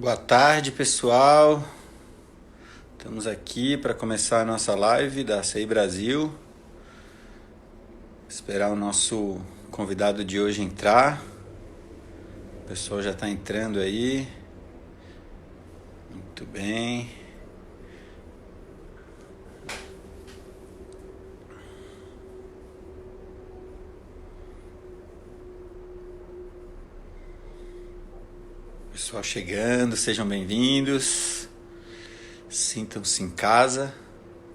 Boa tarde, pessoal. Estamos aqui para começar a nossa live da CI Brasil. Esperar o nosso convidado de hoje entrar. O pessoal já está entrando aí. Muito bem. Pessoal chegando, sejam bem-vindos. Sintam-se em casa.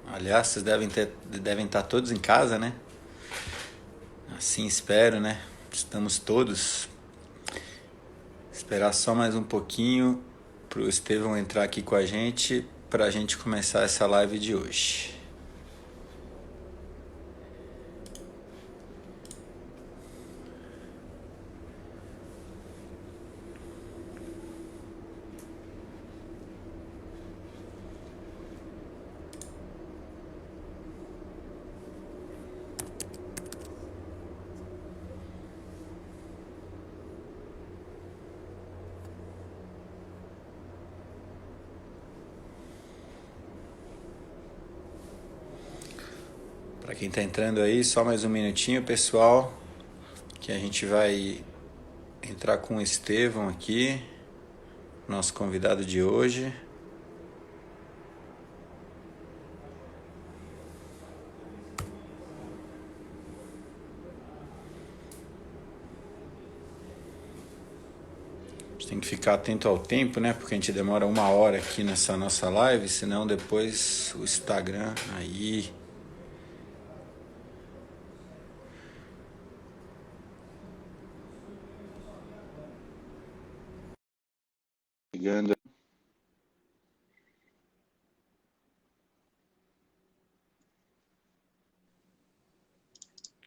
Aliás, vocês devem estar todos em casa, né? Assim espero, né? Estamos todos. Esperar só mais um pouquinho para o Estevão entrar aqui com a gente, para a gente começar essa live de hoje. Para quem está entrando aí, só mais um minutinho, pessoal, que a gente vai entrar com o Estevão aqui, nosso convidado de hoje. A gente tem que ficar atento ao tempo, né? Porque a gente demora 1 hora aqui nessa nossa live, senão depois o Instagram aí... Chegando.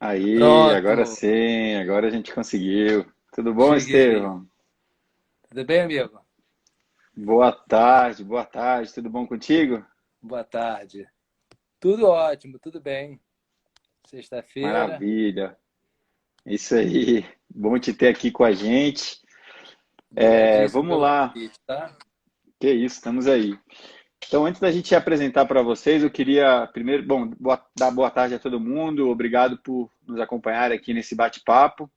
Aí, agora Pronto, sim, agora a gente conseguiu. Tudo bom, cheguei. Estevão? Tudo bem, amigo? Boa tarde, tudo bom contigo? Boa tarde. Tudo ótimo, tudo bem. Sexta-feira. Maravilha, isso aí, bom te ter aqui com a gente. Obrigadíssimo Vamos pelo lá, convite, tá? que isso, estamos aí. Então, antes da gente apresentar para vocês, eu queria primeiro, dar boa tarde a todo mundo. Obrigado por nos acompanhar aqui nesse bate-papo.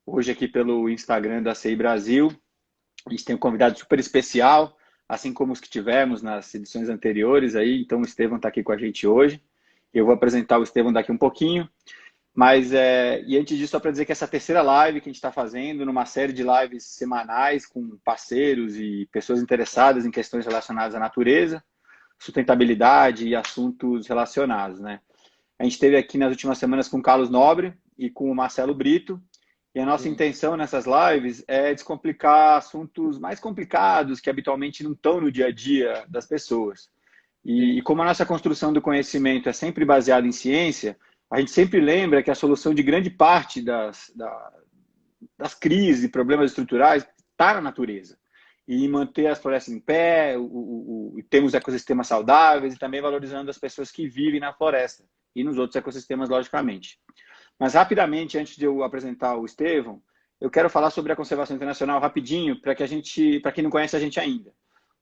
Hoje aqui pelo Instagram da CI Brasil. A gente tem um convidado super especial, assim como os que tivemos nas edições anteriores aí. Então, o Estevão está aqui com a gente hoje. Eu vou apresentar o Estevão daqui um pouquinho. Mas, e antes disso, só para dizer que essa terceira live que a gente está fazendo, numa série de lives semanais com parceiros e pessoas interessadas em questões relacionadas à natureza, sustentabilidade e assuntos relacionados, né? A gente esteve aqui nas últimas semanas com o Carlos Nobre e com o Marcelo Brito, e a nossa Sim, intenção nessas lives é descomplicar assuntos mais complicados que habitualmente não estão no dia a dia das pessoas. E sim, como a nossa construção do conhecimento é sempre baseada em ciência, a gente sempre lembra que a solução de grande parte das crises e problemas estruturais está na natureza. E manter as florestas em pé, temos ecossistemas saudáveis e também valorizando as pessoas que vivem na floresta e nos outros ecossistemas, logicamente. Mas rapidamente, antes de eu apresentar o Estevão, eu quero falar sobre a conservação internacional rapidinho, para quem não conhece a gente ainda.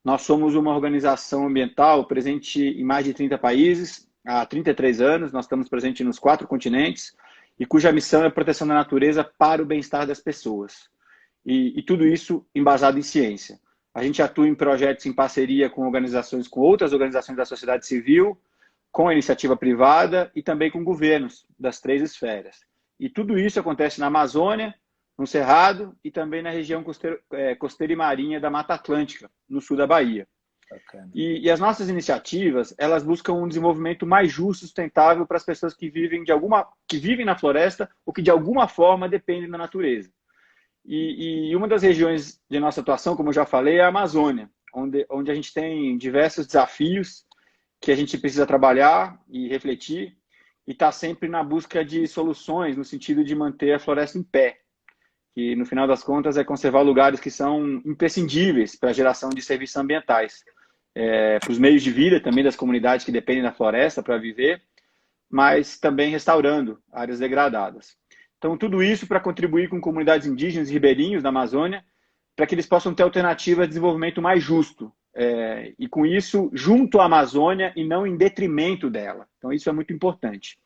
Nós somos uma organização ambiental presente em mais de 30 países há 33 anos. Nós estamos presentes nos 4 continentes e cuja missão é a proteção da natureza para o bem-estar das pessoas. E tudo isso embasado em ciência. A gente atua em projetos em parceria com organizações, com outras organizações da sociedade civil, com a iniciativa privada e também com governos das 3 esferas. E tudo isso acontece na Amazônia, no Cerrado e também na região costeira e marinha da Mata Atlântica, no sul da Bahia. bacana. E as nossas iniciativas, elas buscam um desenvolvimento mais justo e sustentável para as pessoas que vivem na floresta ou que de alguma forma dependem da natureza. E uma das regiões de nossa atuação, como eu já falei, é a Amazônia, onde a gente tem diversos desafios que a gente precisa trabalhar e refletir e está sempre na busca de soluções no sentido de manter a floresta em pé, que no final das contas é conservar lugares que são imprescindíveis para a geração de serviços ambientais, para os meios de vida também das comunidades que dependem da floresta para viver, mas também restaurando áreas degradadas. Então, tudo isso para contribuir com comunidades indígenas e ribeirinhos da Amazônia, para que eles possam ter alternativas de desenvolvimento mais justo. E com isso, junto à Amazônia e não em detrimento dela. Então, isso é muito importante.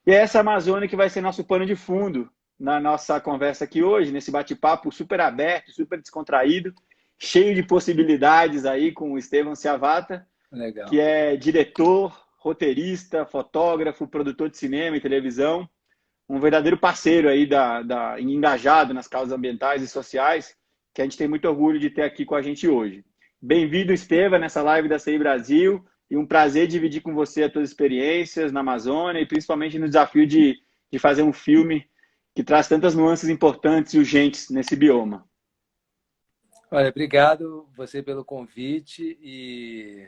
E é essa Amazônia que vai ser nosso pano de fundo na nossa conversa aqui hoje, nesse bate-papo super aberto, super descontraído, cheio de possibilidades aí com o Estevão Ciavata, Legal. que é diretor, roteirista, fotógrafo, produtor de cinema e televisão, um verdadeiro parceiro aí engajado nas causas ambientais e sociais, que a gente tem muito orgulho de ter aqui com a gente hoje. Bem-vindo, Estevão, nessa live da CI Brasil, e um prazer dividir com você as suas experiências na Amazônia e principalmente no desafio de fazer um filme que traz tantas nuances importantes e urgentes nesse bioma. Olha, obrigado você pelo convite e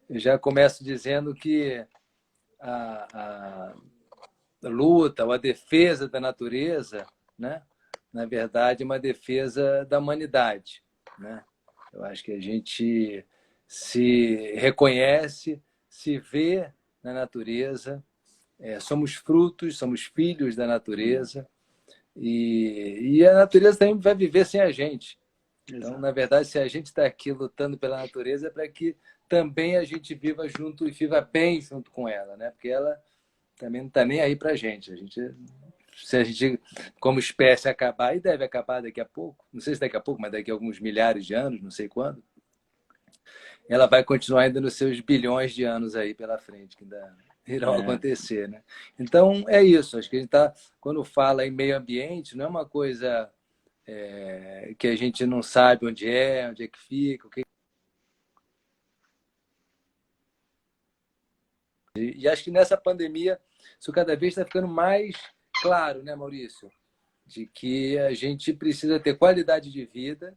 eu já começo dizendo que a luta ou a defesa da natureza, né, na verdade, é uma defesa da humanidade, né? Eu acho que a gente se reconhece, se vê na natureza, somos frutos, somos filhos da natureza e a natureza também vai viver sem a gente. Então, na verdade, se a gente está aqui lutando pela natureza, é para que também a gente viva junto e viva bem junto com ela, né? Porque ela também não está nem aí para a gente. Se a gente, como espécie, acabar, e deve acabar daqui a pouco, não sei se daqui a pouco, mas daqui a alguns milhares de anos, não sei quando, ela vai continuar ainda nos seus bilhões de anos aí pela frente, que ainda irão acontecer, né? Então, é isso. Acho que a gente está, quando fala em meio ambiente, não é uma coisa que a gente não sabe onde é que fica, o que... E acho que nessa pandemia isso cada vez está ficando mais claro, né, Maurício? De que a gente precisa ter qualidade de vida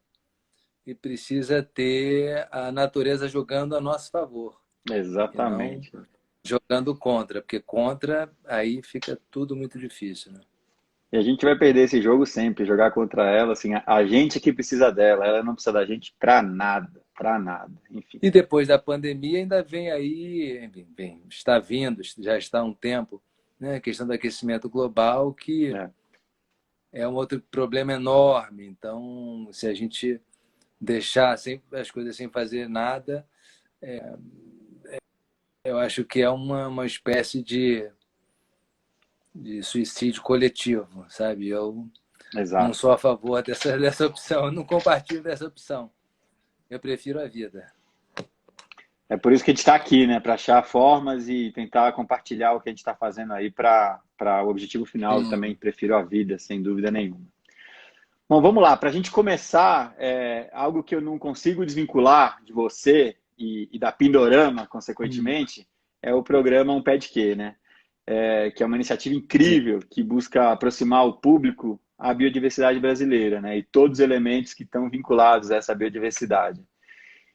e precisa ter a natureza jogando a nosso favor. Exatamente. E não jogando contra, porque contra aí fica tudo muito difícil, né? E a gente vai perder esse jogo sempre, jogar contra ela, assim, a gente que precisa dela, ela não precisa da gente para nada, enfim. E depois da pandemia ainda vem aí, está vindo, já está há um tempo, né, a questão do aquecimento global, que é um outro problema enorme. Então, se a gente deixar as coisas sem fazer nada, eu acho que é uma espécie de suicídio coletivo, sabe? Eu não sou a favor dessa opção, eu não compartilho dessa opção. Eu prefiro a vida. É por isso que a gente está aqui, né? Para achar formas e tentar compartilhar o que a gente está fazendo aí para o objetivo final. Eu também prefiro a vida, sem dúvida nenhuma. Bom, vamos lá. Para a gente começar, algo que eu não consigo desvincular de você e da Pindorama, consequentemente, é o programa Um Pé de Quê, né? Que é uma iniciativa incrível que busca aproximar o público à biodiversidade brasileira, né? E todos os elementos que estão vinculados a essa biodiversidade.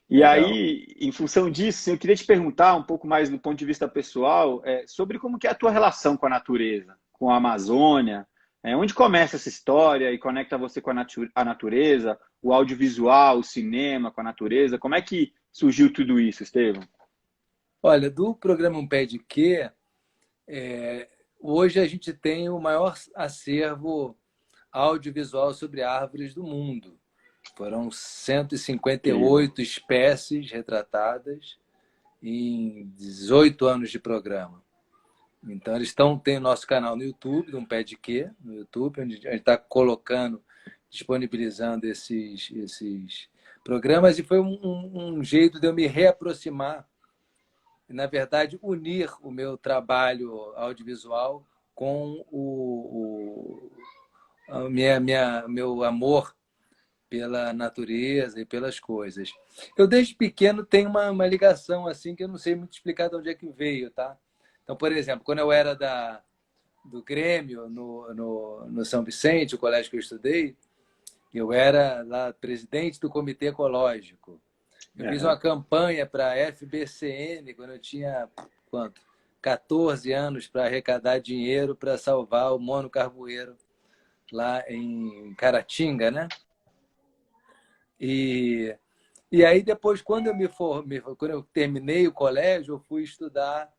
E aí, em função disso, eu queria te perguntar um pouco mais do ponto de vista pessoal sobre como que é a tua relação com a natureza, com a Amazônia, onde começa essa história e conecta você com a natureza, o audiovisual, o cinema com a natureza. Como é que surgiu tudo isso, Estevão? Olha, do programa Um Pé de Quê, hoje a gente tem o maior acervo audiovisual sobre árvores do mundo. Foram 158 espécies retratadas em 18 anos de programa. Então, eles têm o nosso canal no YouTube, Um Pé de Quê, no YouTube, onde a gente está colocando, disponibilizando esses programas, e foi um jeito de eu me reaproximar e, na verdade, unir o meu trabalho audiovisual com meu amor pela natureza e pelas coisas. Eu, desde pequeno, tenho uma ligação assim que eu não sei muito explicar de onde é que veio, tá? Então, por exemplo, quando eu era do Grêmio, no São Vicente, o colégio que eu estudei, eu era lá presidente do Comitê Ecológico. Eu fiz uma campanha para a FBCN quando eu tinha, 14 anos, para arrecadar dinheiro para salvar o Mono Carvoeiro lá em Caratinga, né? E aí depois, quando eu me formei, quando eu terminei o colégio, eu fui estudar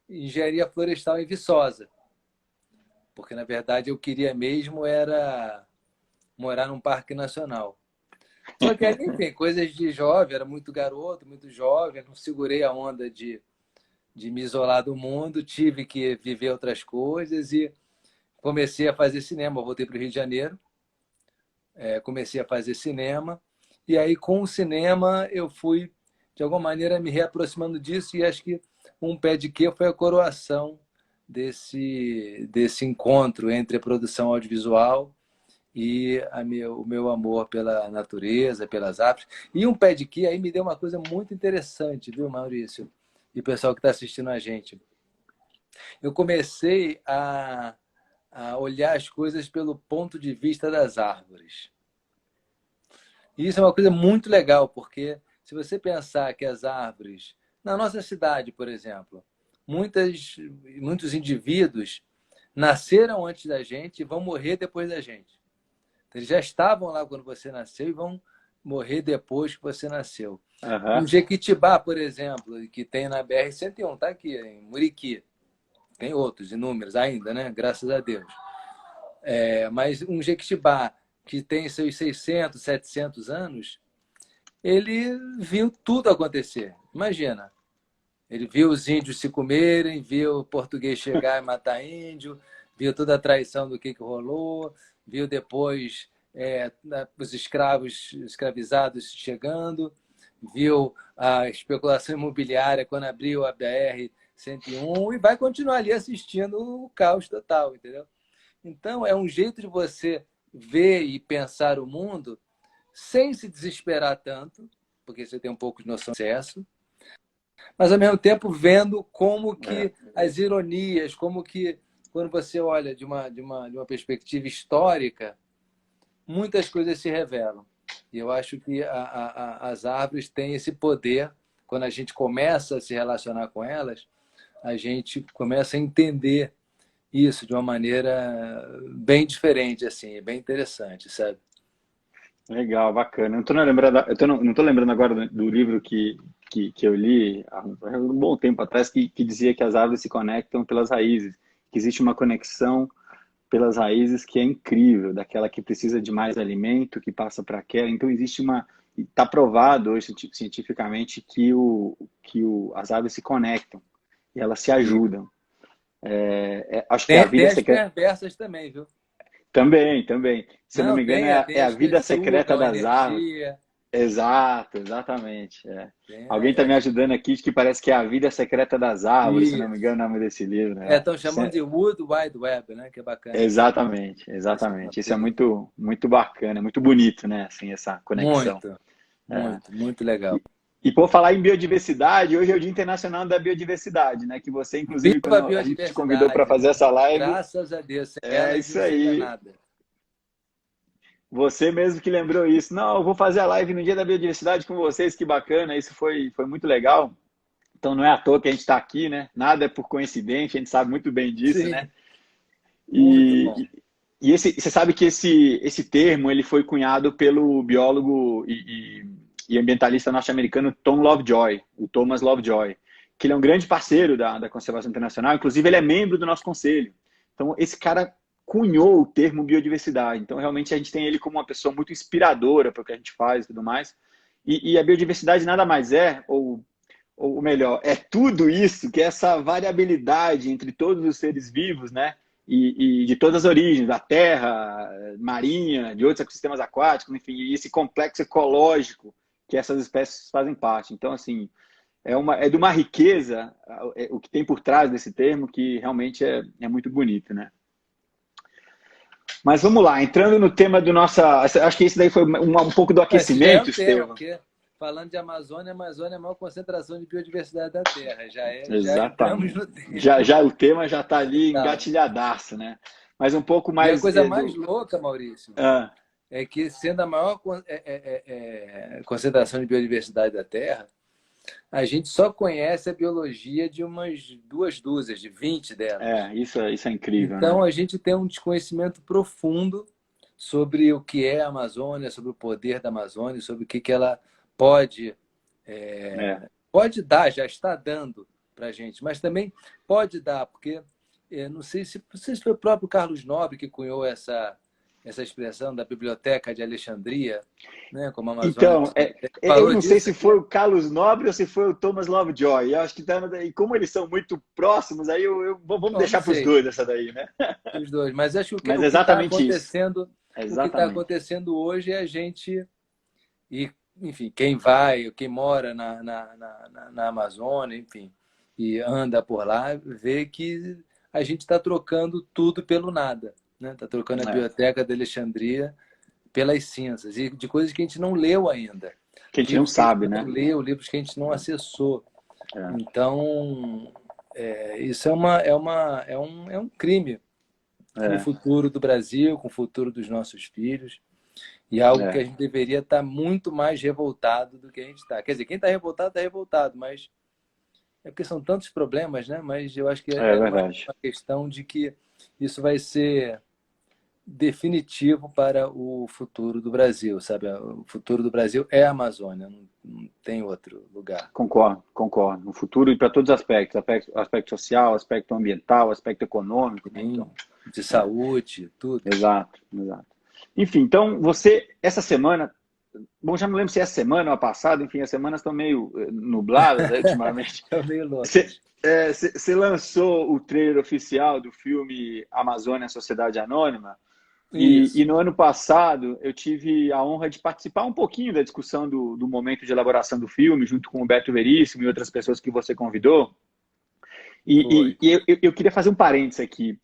engenharia florestal em Viçosa, porque na verdade eu queria mesmo era morar num parque nacional. Só que aí, enfim, coisas de jovem, era muito garoto, muito jovem, não segurei a onda de me isolar do mundo, tive que viver outras coisas e comecei a fazer cinema. Voltei para o Rio de Janeiro, comecei a fazer cinema, e aí com o cinema eu fui, de alguma maneira, me reaproximando disso, e acho que um pé de quê foi a coroação desse encontro entre a produção audiovisual e o meu amor pela natureza, pelas árvores. E um pé de quê aí me deu uma coisa muito interessante, viu, Maurício? E o pessoal que está assistindo a gente. Eu comecei a olhar as coisas pelo ponto de vista das árvores. E isso é uma coisa muito legal, porque se você pensar que as árvores, na nossa cidade, por exemplo, muitos indivíduos nasceram antes da gente e vão morrer depois da gente. Eles já estavam lá quando você nasceu e vão morrer depois que você nasceu. Um Jequitibá, por exemplo, que tem na BR-101, está aqui, em Muriqui. Tem outros, inúmeros ainda, né? Graças a Deus. Mas um Jequitibá que tem seus 600, 700 anos, ele viu tudo acontecer. Imagina. Ele viu os índios se comerem, viu o português chegar e matar índio, viu toda a traição do que rolou, viu depois os escravizados chegando, viu a especulação imobiliária quando abriu a BR-101 e vai continuar ali assistindo o caos total, entendeu? Então, é um jeito de você ver e pensar o mundo sem se desesperar tanto, porque você tem um pouco de noção de excesso, mas ao mesmo tempo vendo como que as ironias, como que quando você olha de uma perspectiva histórica, muitas coisas se revelam. E eu acho que as árvores têm esse poder, quando a gente começa a se relacionar com elas, a gente começa a entender isso de uma maneira bem diferente, assim, bem interessante, sabe? Legal, bacana. Não tô lembrando agora do livro que eu li há um bom tempo atrás, que dizia que as árvores se conectam pelas raízes, que existe uma conexão pelas raízes que é incrível, daquela que precisa de mais alimento, que passa para aquela. Então, está provado hoje cientificamente as árvores se conectam e elas se ajudam. Acho que a vida Tem as secreta. perversas também, viu? Também. Se eu não me engano, tem é a as vida que secreta sugam das árvores. energia. Exato, exatamente. Tem Alguém está me ajudando aqui de que parece que é a vida secreta das árvores, se não me isso. engano, é o nome desse livro. Estão chamando de Wood Wide Web, né? Que é bacana. Exatamente. Isso é muito, muito bacana, muito bonito, né? Assim, essa conexão. Muito legal. E por falar em biodiversidade, hoje é o Dia Internacional da Biodiversidade, né? Que você, inclusive, Viva a quando a gente te convidou para biodiversidade, fazer né? essa live, Graças a Deus. Sem ela é a gente isso não seria aí. nada. Você mesmo que lembrou isso. Não, eu vou fazer a live no Dia da Biodiversidade com vocês, que bacana, isso foi muito legal. Então não é à toa que a gente está aqui, né? Nada é por coincidência, a gente sabe muito bem disso, né? Sim, muito bom. Você sabe que esse termo ele foi cunhado pelo biólogo e ambientalista norte-americano Tom Lovejoy, o Thomas Lovejoy, que ele é um grande parceiro da conservação internacional, inclusive ele é membro do nosso conselho. Então esse cara cunhou o termo biodiversidade. Então realmente a gente tem ele como uma pessoa muito inspiradora para o que a gente faz e tudo mais. E a biodiversidade nada mais é, ou melhor, é tudo isso, que é essa variabilidade entre todos os seres vivos, né? E de todas as origens, da terra, marinha, de outros ecossistemas aquáticos, enfim, e esse complexo ecológico que essas espécies fazem parte. Então, assim, é de uma riqueza o que tem por trás desse termo que realmente é muito bonito, né? Mas vamos lá, entrando no tema do nosso. Acho que esse daí foi um pouco do Esse já é um aquecimento, tema, Estevam. porque falando de Amazônia, a Amazônia é a maior concentração de biodiversidade da Terra. Já entramos Exatamente. no tema. Já o tema já está ali Tá. engatilhadaço, né? Mas um pouco E a mais coisa mais louca, Maurício, ah, é que sendo a maior concentração de biodiversidade da Terra, a gente só conhece a biologia de umas 2 dúzias, de 20 delas. isso é incrível, Então, né? a gente tem um desconhecimento profundo sobre o que é a Amazônia, sobre o poder da Amazônia, sobre o que ela pode, pode dar, já está dando para a gente, mas também pode dar, porque não sei se foi o próprio Carlos Nobre que cunhou essa expressão da Biblioteca de Alexandria, né, como a Amazônia. Então, eu Falou não sei disso se aqui. foi o Carlos Nobre ou se foi o Thomas Lovejoy. Eu acho que e como eles são muito próximos, aí vamos Bom, não deixar para os sei, dois essa daí, né? os dois. Mas acho que Mas é o que está exatamente isso. acontecendo, o que está Exatamente. acontecendo hoje é a gente e, enfim, quem vai, quem mora na Amazônia, enfim, e anda por lá, vê que a gente está trocando tudo pelo nada, né? Está trocando a É. Biblioteca de Alexandria pelas cinzas e de coisas que a gente não leu ainda, Que a gente não livros que a gente sabe, não né? leu, livros que a gente não acessou. É. Então, isso é um crime com o É. futuro do Brasil, com o futuro dos nossos filhos, e algo que É. a gente deveria estar muito mais revoltado do que a gente está. Quer dizer, quem está revoltado, mas é porque são tantos problemas, né? Mas eu acho que É é mais verdade. uma questão de que isso vai ser definitivo para o futuro do Brasil, sabe? O futuro do Brasil é a Amazônia, não tem outro lugar. Concordo, concordo. No futuro e para todos os aspectos, aspecto social, aspecto ambiental, aspecto econômico, né? Sim, Então, de é, saúde, tudo. exato, exato. Enfim, então você, essa semana, bom, já não lembro se é essa semana ou a passada, enfim, as semanas estão meio nubladas aí, ultimamente. Estão meio Você, loucas. você lançou o trailer oficial do filme Amazônia, Sociedade Anônima, e Isso. no ano passado eu tive a honra de participar um pouquinho da discussão do momento de elaboração do filme, junto com o Beto Veríssimo e outras pessoas que você convidou. Foi. Eu queria fazer um parênteses aqui.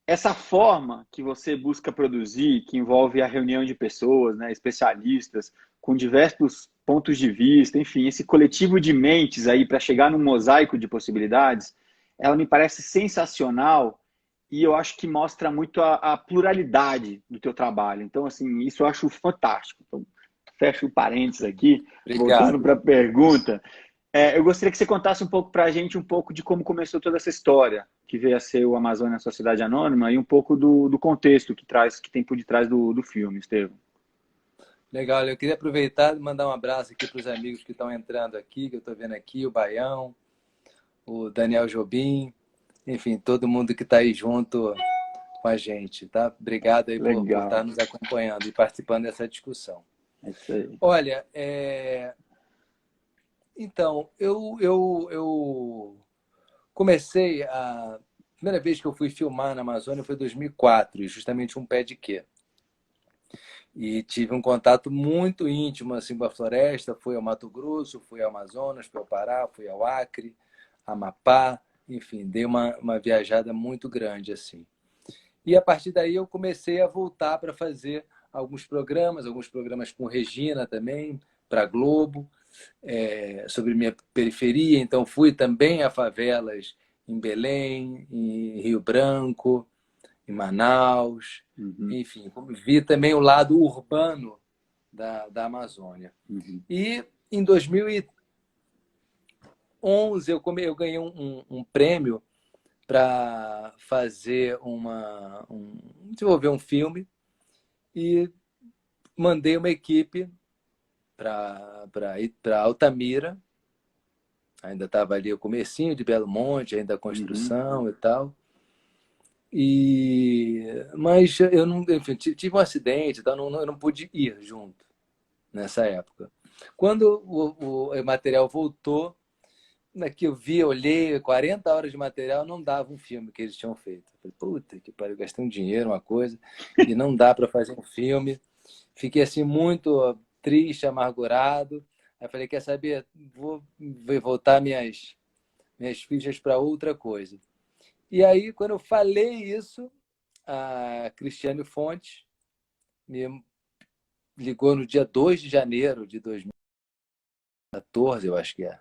Essa forma que você busca produzir, que envolve a reunião de pessoas, né, especialistas, com diversos pontos de vista, enfim, esse coletivo de mentes aí para chegar num mosaico de possibilidades, ela me parece sensacional e eu acho que mostra muito a pluralidade do teu trabalho. Então, assim, isso eu acho fantástico. Então, fecho o parênteses aqui, voltando Obrigado. para a pergunta. Eu gostaria que você contasse um pouco para a gente um pouco de como começou toda essa história, que veio a ser o Amazônia Sociedade Anônima, e um pouco do contexto que tem por detrás do filme, Estevam. Legal, eu queria aproveitar e mandar um abraço aqui para os amigos que estão entrando aqui, que eu estou vendo aqui, o Baião, o Daniel Jobim, enfim, todo mundo que está aí junto com a gente, tá? Obrigado aí por estar Legal. nos acompanhando e participando dessa discussão. É isso aí. Olha, então, eu comecei a primeira vez que eu fui filmar na Amazônia foi em 2004, e justamente um pé de quê? E tive um contato muito íntimo assim, com a floresta. Fui ao Mato Grosso, fui ao Amazonas, fui ao Pará, fui ao Acre, Amapá, enfim, dei uma viajada muito grande assim. E a partir daí eu comecei a voltar para fazer alguns programas com Regina também, para a Globo, sobre minha periferia. Então fui também a favelas em Belém, em Rio Branco, em Manaus, Uhum, enfim, vi também o lado urbano da Amazônia. uhum. E em 2011 eu ganhei um prêmio para fazer desenvolver um filme e mandei uma equipe para Altamira. Ainda estava ali o comecinho de Belo Monte, ainda a Uhum. construção e tal. Mas eu não, enfim, tive um acidente, então eu não pude ir junto nessa época. Quando o material voltou, que eu vi, olhei, 40 horas de material, não dava um filme que eles tinham feito. Eu falei, puta que pariu, gastei um dinheiro, uma coisa, e não dá para fazer um filme. Fiquei assim muito triste, amargurado. Aí falei, quer saber? Vou voltar minhas fichas para outra coisa. E aí, quando eu falei isso, a Cristiane Fontes me ligou no dia 2 de janeiro de 2014, eu acho que é.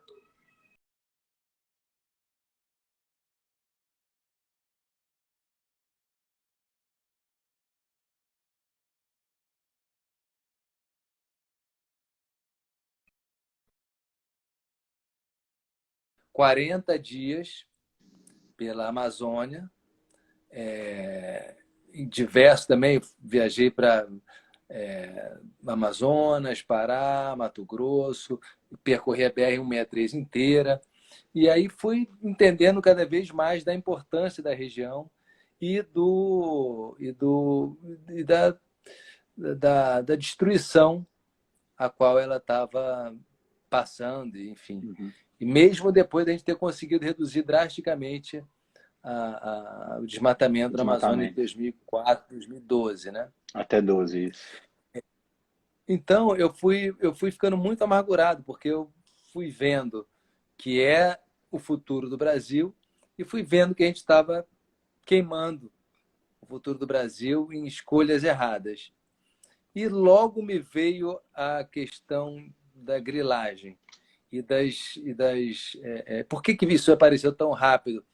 40 dias pela Amazônia, em diversos também, viajei para Amazonas, Pará, Mato Grosso, percorri a BR-163 inteira, e aí fui entendendo cada vez mais da importância da região e da da destruição a qual ela estava passando, enfim. Uhum. E mesmo depois da gente ter conseguido reduzir drasticamente o desmatamento na Amazônia de 2004, 2012, né? Até 12, isso. Então, eu fui ficando muito amargurado, porque eu fui vendo que é o futuro do Brasil e fui vendo que a gente estava queimando o futuro do Brasil em escolhas erradas. E logo me veio a questão da grilagem por que isso apareceu tão rápido?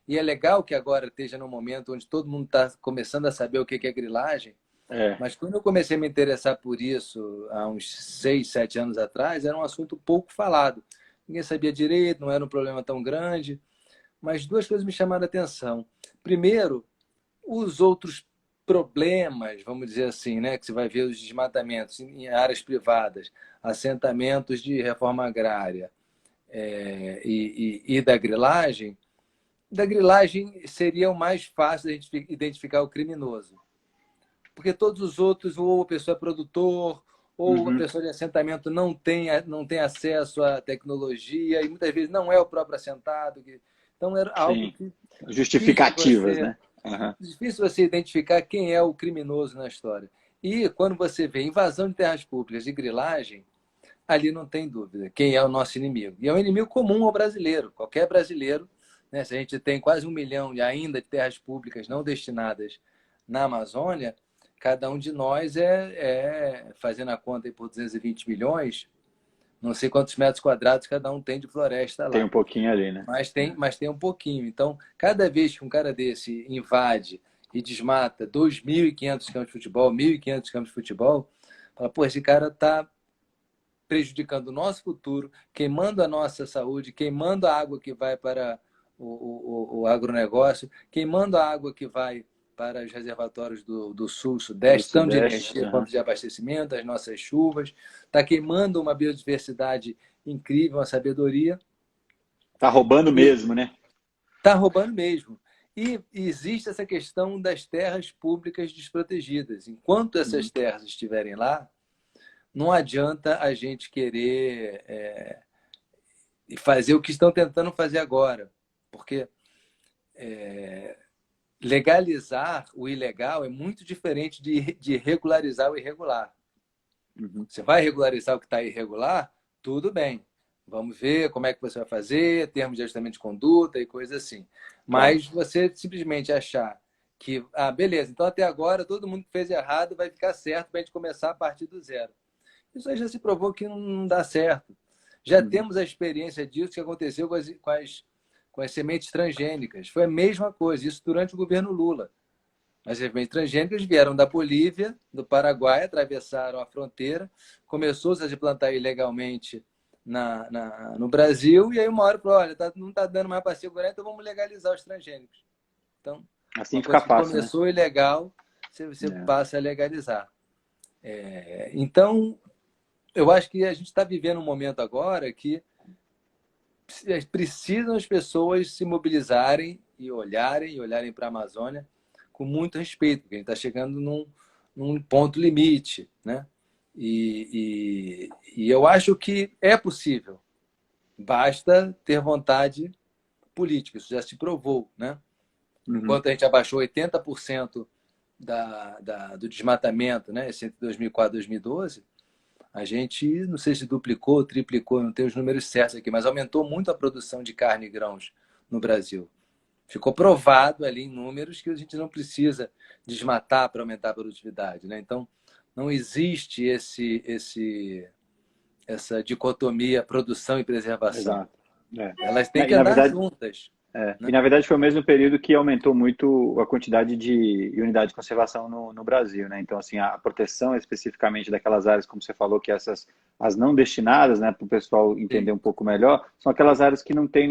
E é legal que agora esteja num momento onde todo mundo está começando a saber o que é grilagem, mas quando eu comecei a me interessar por isso, há uns 6, 7 anos atrás, era um assunto pouco falado. Ninguém sabia direito, não era um problema tão grande, mas duas coisas me chamaram a atenção. Primeiro, os outros problemas, vamos dizer assim, né, que você vai ver os desmatamentos em áreas privadas, assentamentos de reforma agrária e da grilagem seria o mais fácil de identificar o criminoso. Porque todos os outros, ou a pessoa é produtor, ou a pessoa de assentamento não tem acesso à tecnologia, e muitas vezes não é o próprio assentado. Então, era algo que... Justificativas, né? Difícil você identificar quem é o criminoso na história. E quando você vê invasão de terras públicas e grilagem, ali não tem dúvida quem é o nosso inimigo. E é um inimigo comum ao brasileiro. Qualquer brasileiro, né? Se a gente tem quase 1 milhão ainda de terras públicas não destinadas na Amazônia, cada um de nós fazendo a conta aí por 220 milhões, não sei quantos metros quadrados cada um tem de floresta lá. Tem um pouquinho ali, né? Mas tem um pouquinho. Então, cada vez que um cara desse invade e desmata 2.500 campos de futebol, 1.500 campos de futebol, fala, pô, esse cara está prejudicando o nosso futuro, queimando a nossa saúde, queimando a água que vai para o agronegócio, queimando a água que vai para os reservatórios do sul, sudeste, tanto de energia quanto de abastecimento, as nossas chuvas, está queimando uma biodiversidade incrível, uma sabedoria. Está roubando mesmo, né? Está roubando mesmo. E existe essa questão das terras públicas desprotegidas. Enquanto essas terras estiverem lá, não adianta a gente querer fazer o que estão tentando fazer agora. Porque legalizar o ilegal é muito diferente de regularizar o irregular. Você vai regularizar o que está irregular? Tudo bem. Vamos ver como é que você vai fazer, termos de ajustamento de conduta e coisas assim. Mas você simplesmente achar que, beleza, então até agora todo mundo que fez errado vai ficar certo para a gente começar a partir do zero. Isso aí já se provou que não dá certo. Já temos a experiência disso que aconteceu com as sementes transgênicas. Foi a mesma coisa, isso durante o governo Lula. As sementes transgênicas vieram da Bolívia, do Paraguai, atravessaram a fronteira, começou-se a se plantar ilegalmente no Brasil, e aí uma hora falou, olha, não está dando mais para segurar, então vamos legalizar os transgênicos. Então, assim fica fácil, começou ilegal, você passa a legalizar. Então, eu acho que a gente está vivendo um momento agora que precisam as pessoas se mobilizarem e olharem para a Amazônia com muito respeito, porque a gente está chegando num ponto limite, né? E eu acho que é possível. Basta ter vontade política. Isso já se provou, né? Enquanto a gente abaixou 80% do desmatamento, né? Entre 2004 e 2012, a gente, não sei se duplicou, triplicou, não tenho os números certos aqui, mas aumentou muito a produção de carne e grãos no Brasil. Ficou provado ali em números que a gente não precisa desmatar para aumentar a produtividade, né? Então, não existe essa dicotomia produção e preservação. Exato. Elas têm que andar juntas. Né? E, na verdade, foi o mesmo período que aumentou muito a quantidade de unidade de conservação no Brasil, né? Então, assim, a proteção especificamente daquelas áreas, como você falou, que as não destinadas, né, para o pessoal entender um pouco melhor, são aquelas áreas que não tem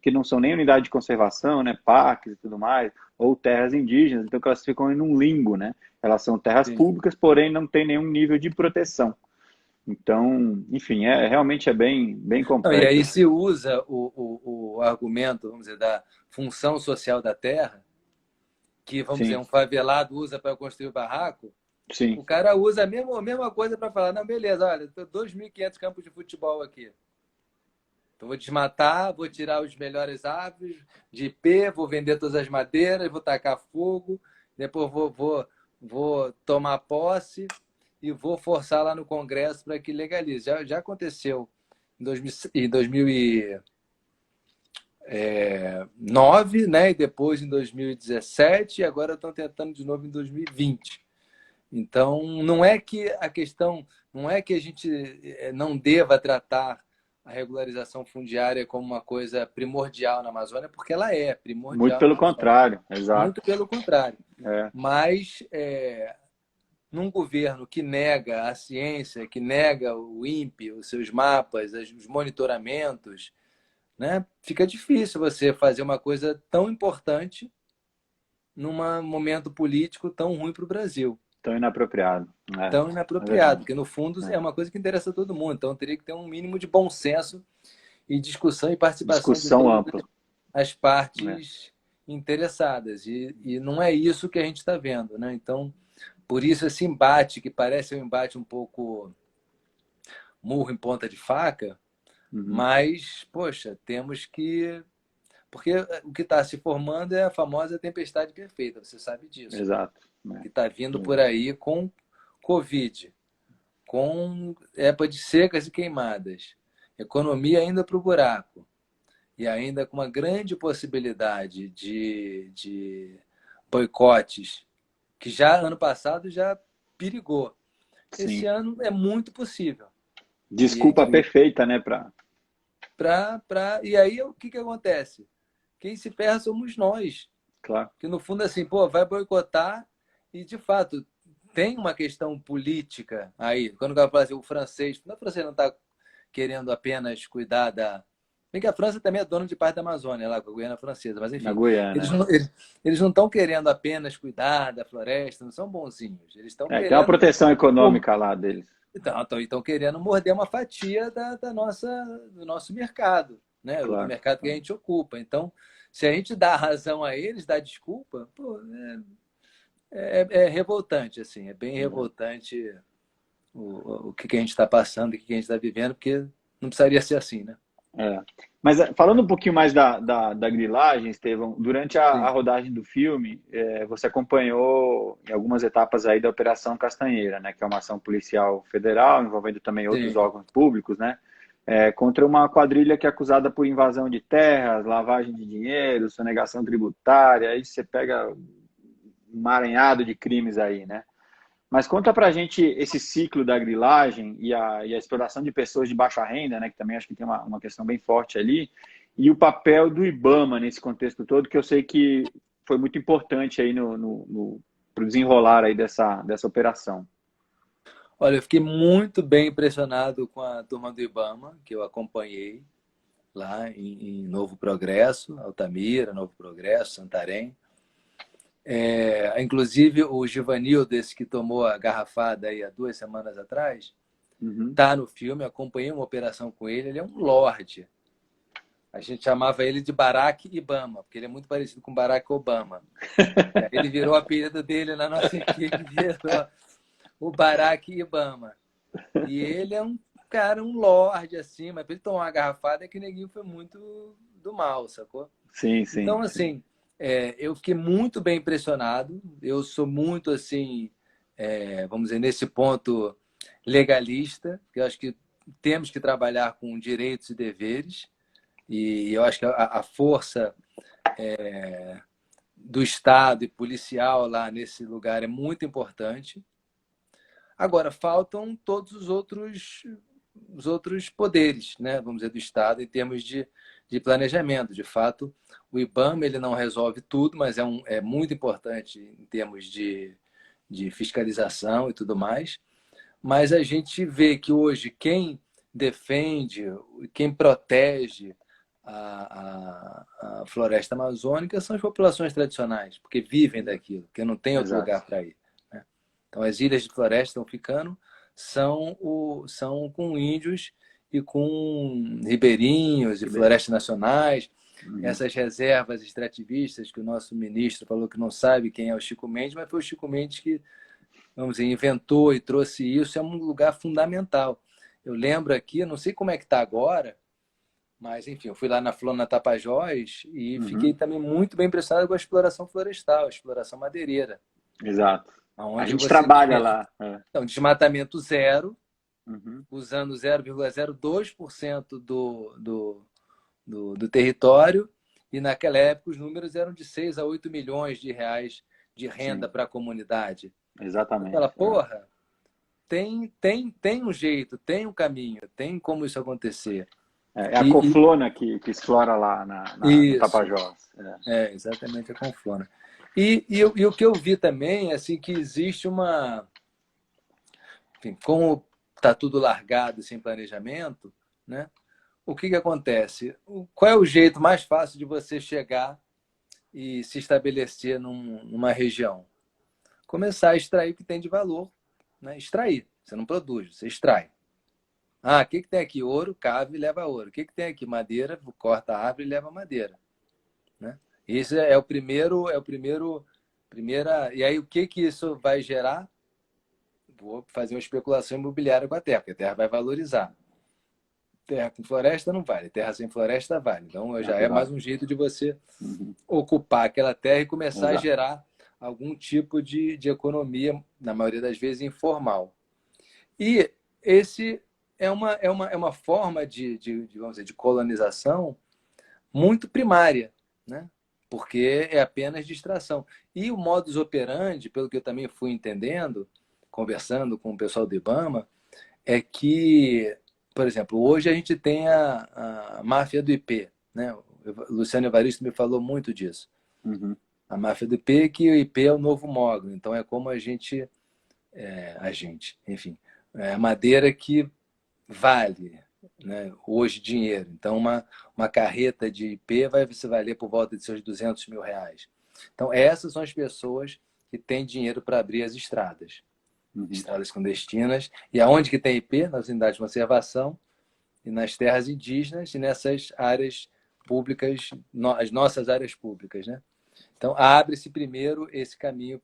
que não são nem unidade de conservação, né, parques e tudo mais, ou terras indígenas, então que elas ficam em um limbo, né? Elas são terras públicas, porém não tem nenhum nível de proteção. Então, enfim, realmente é bem complexo. E aí se usa o argumento, vamos dizer, da função social da terra, que, vamos dizer, um favelado usa para construir o barraco, Sim. O cara usa a mesma coisa para falar, não, beleza, olha, 2.500 campos de futebol aqui. Então, vou desmatar, vou tirar os melhores árvores de IP, vou vender todas as madeiras, vou tacar fogo, depois vou tomar posse e vou forçar lá no Congresso para que legalize. Já aconteceu em 2009, né? E depois em 2017, e agora estão tentando de novo em 2020. Então, não é que a questão, não é que a gente não deva tratar a regularização fundiária como uma coisa primordial na Amazônia, porque ela é Muito primordial na pelo Amazônia. contrário, exato. Muito pelo contrário. É, Mas, num governo que nega a ciência, que nega o INPE, os seus mapas, os monitoramentos, né, fica difícil você fazer uma coisa tão importante num momento político tão ruim para o Brasil. tão inapropriado. Tão É inapropriado, verdade. porque no fundo É. é uma coisa que interessa a todo mundo. Então teria que ter um mínimo de bom senso e discussão e participação de Discussão todas ampla. as É. partes interessadas. E não é isso que a gente está vendo, né? Então, por isso esse embate, que parece um embate um pouco murro em ponta de faca, Uhum. mas, poxa, temos que. Porque o que está se formando é a famosa tempestade perfeita, você sabe disso, né? Exato. É. Que está vindo por aí com Covid, com época de secas e queimadas, economia ainda para o buraco, e ainda com uma grande possibilidade de boicotes, que já ano passado já perigou. Esse Sim. ano é muito possível. Desculpa Que perfeita, né, e aí o que acontece? Quem se ferra somos nós. claro. Que no fundo, assim, pô, vai boicotar e, de fato, tem uma questão política aí. Quando o cara fala assim, o francês não está querendo apenas cuidar da. Bem que a França também é dona de parte da Amazônia, lá com a Guiana Francesa, mas Na enfim, Guiana. eles não estão querendo apenas cuidar da floresta, não são bonzinhos. Eles estão É, tem uma querendo. proteção econômica lá deles. Então, querendo morder uma fatia do nosso mercado, né? Do Claro. mercado que a gente ocupa. Então, se a gente dá razão a eles, dá desculpa, pô, é revoltante, assim, é bem revoltante o que a gente está passando, o que a gente está vivendo, porque não precisaria ser assim, né? É. Mas falando um pouquinho mais da grilagem, Estevão, durante a Sim, rodagem do filme, você acompanhou em algumas etapas aí da Operação Castanheira, né, que é uma ação policial federal, envolvendo também outros sim. órgãos públicos, né, contra uma quadrilha que é acusada por invasão de terras, lavagem de dinheiro, sonegação tributária, aí você pega um emaranhado de crimes aí, né? Mas conta pra gente esse ciclo da grilagem e a exploração de pessoas de baixa renda, né, que também acho que tem uma questão bem forte ali, e o papel do IBAMA nesse contexto todo, que eu sei que foi muito importante aí pro desenrolar aí dessa operação. Olha, eu fiquei muito bem impressionado com a turma do IBAMA, que eu acompanhei lá em Novo Progresso, Altamira, Novo Progresso, Santarém. Inclusive, o Givanildo, esse que tomou a garrafada aí há 2 semanas atrás, Uhum. tá no filme, acompanhei uma operação com ele, ele é um lorde. A gente chamava ele de Barack Ibama, porque ele é muito parecido com Barack Obama. E aí ele virou o apelido dele na nossa equipe, virou o Barack Ibama. E ele é um cara, um lorde, assim, mas pra ele tomar uma garrafada é que o neguinho foi muito do mal, sacou? Sim, Então, sim, sim. assim, eu fiquei muito bem impressionado. Eu sou muito, assim, vamos dizer, nesse ponto legalista, porque eu acho que temos que trabalhar com direitos e deveres, e eu acho que a força do Estado e policial lá nesse lugar é muito importante. Agora, faltam todos os outros poderes, né? Vamos dizer, do Estado em termos de planejamento. De fato, o IBAMA ele não resolve tudo, mas é muito importante em termos de fiscalização e tudo mais. Mas a gente vê que hoje quem defende, quem protege a floresta amazônica são as populações tradicionais, porque vivem daquilo, porque não tem outro Exato. lugar para ir. Né? Então, as ilhas de floresta estão ficando, são com índios e com ribeirinhos e Que bem. florestas nacionais. Uhum. Essas reservas extrativistas que o nosso ministro falou que não sabe quem é o Chico Mendes, mas foi o Chico Mendes que vamos dizer, inventou e trouxe isso, é um lugar fundamental. Eu lembro aqui, não sei como é que está agora, mas, enfim, eu fui lá na Flona Tapajós e fiquei também muito bem impressionado com a exploração florestal, a exploração madeireira. Exato. A Onde gente você trabalha tinha lá. então, desmatamento zero, Uhum. usando 0,02% do território, e naquela época os números eram de 6 a 8 milhões de reais de renda Sim, para a comunidade. Você exatamente. fala, porra, tem um jeito, tem um caminho, tem como isso acontecer. É a Coflona que explora lá no Isso, Tapajós. exatamente a Conflona. E o que eu vi também, assim, que existe uma... Enfim, como está tudo largado sem planejamento, né? O que acontece? Qual é o jeito mais fácil de você chegar e se estabelecer numa região? Começar a extrair o que tem de valor, né? Extrair. Você não produz, você extrai. Ah, o que tem aqui? Ouro, cave e leva ouro. O que tem aqui? Madeira, corta a árvore e leva madeira. Né? Esse é o primeira. E aí o que isso vai gerar? Vou fazer uma especulação imobiliária com a terra, porque a terra vai valorizar. Terra com floresta não vale, terra sem floresta vale. Então já é mais um jeito de você ocupar aquela terra e começar a gerar algum tipo de economia, na maioria das vezes informal. E esse é uma forma vamos dizer, de colonização muito primária, né? Porque é apenas distração. E o modus operandi, pelo que eu também fui entendendo, conversando com o pessoal do IBAMA, é que, por exemplo, hoje a gente tem a máfia do IP, né? O Luciano Evaristo me falou muito disso. Uhum. A máfia do IP, que o IP é o novo mogno. Então é como enfim, é a madeira que vale, né, hoje dinheiro. Então uma carreta de IP vai se valer por volta de seus 200 mil reais. Então essas são as pessoas que têm dinheiro para abrir as estradas. Estradas clandestinas. E aonde que tem IP? Nas unidades de conservação e nas terras indígenas e nessas áreas públicas, as nossas áreas públicas, né? Então, abre-se primeiro esse caminho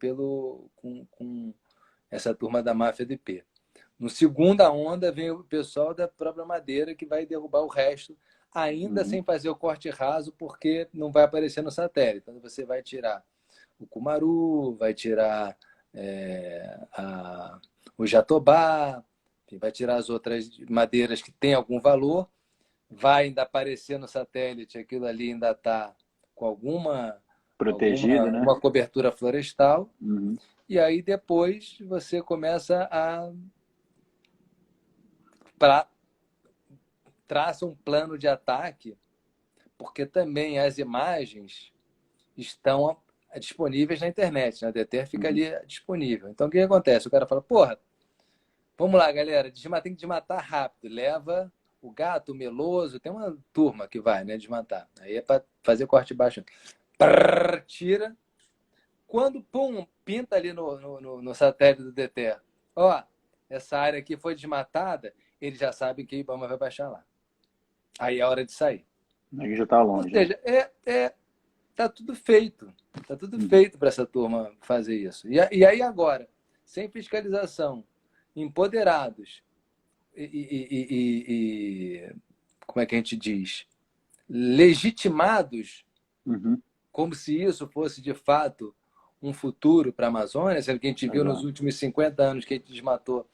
com essa turma da máfia do IP. No segunda onda vem o pessoal da própria madeira que vai derrubar o resto, ainda sem fazer o corte raso, porque não vai aparecer no satélite. Então, você vai tirar o cumaru, vai tirar o jatobá, vai tirar as outras madeiras que têm algum valor, vai ainda aparecer no satélite, aquilo ali ainda está com Protegido, né? uma cobertura florestal, e aí depois você começa traça um plano de ataque, porque também as imagens estão disponíveis na internet, né? A DETER fica ali disponível. Então, o que acontece? O cara fala, porra, vamos lá, galera, tem que desmatar rápido. Leva o gato, o meloso, tem uma turma que vai, né, desmatar. Aí é para fazer corte baixo. Tira. Quando, pum, pinta ali no satélite do DETER, ó, essa área aqui foi desmatada, eles já sabem que o IBAMA vai baixar lá. Aí é hora de sair. Aí já está longe. Ou seja, tá tudo feito. Tá tudo feito para essa turma fazer isso. E aí agora, sem fiscalização, empoderados como é que a gente diz? Legitimados, como se isso fosse de fato um futuro para a Amazônia, sendo que a gente viu nos últimos 50 anos que a gente desmatou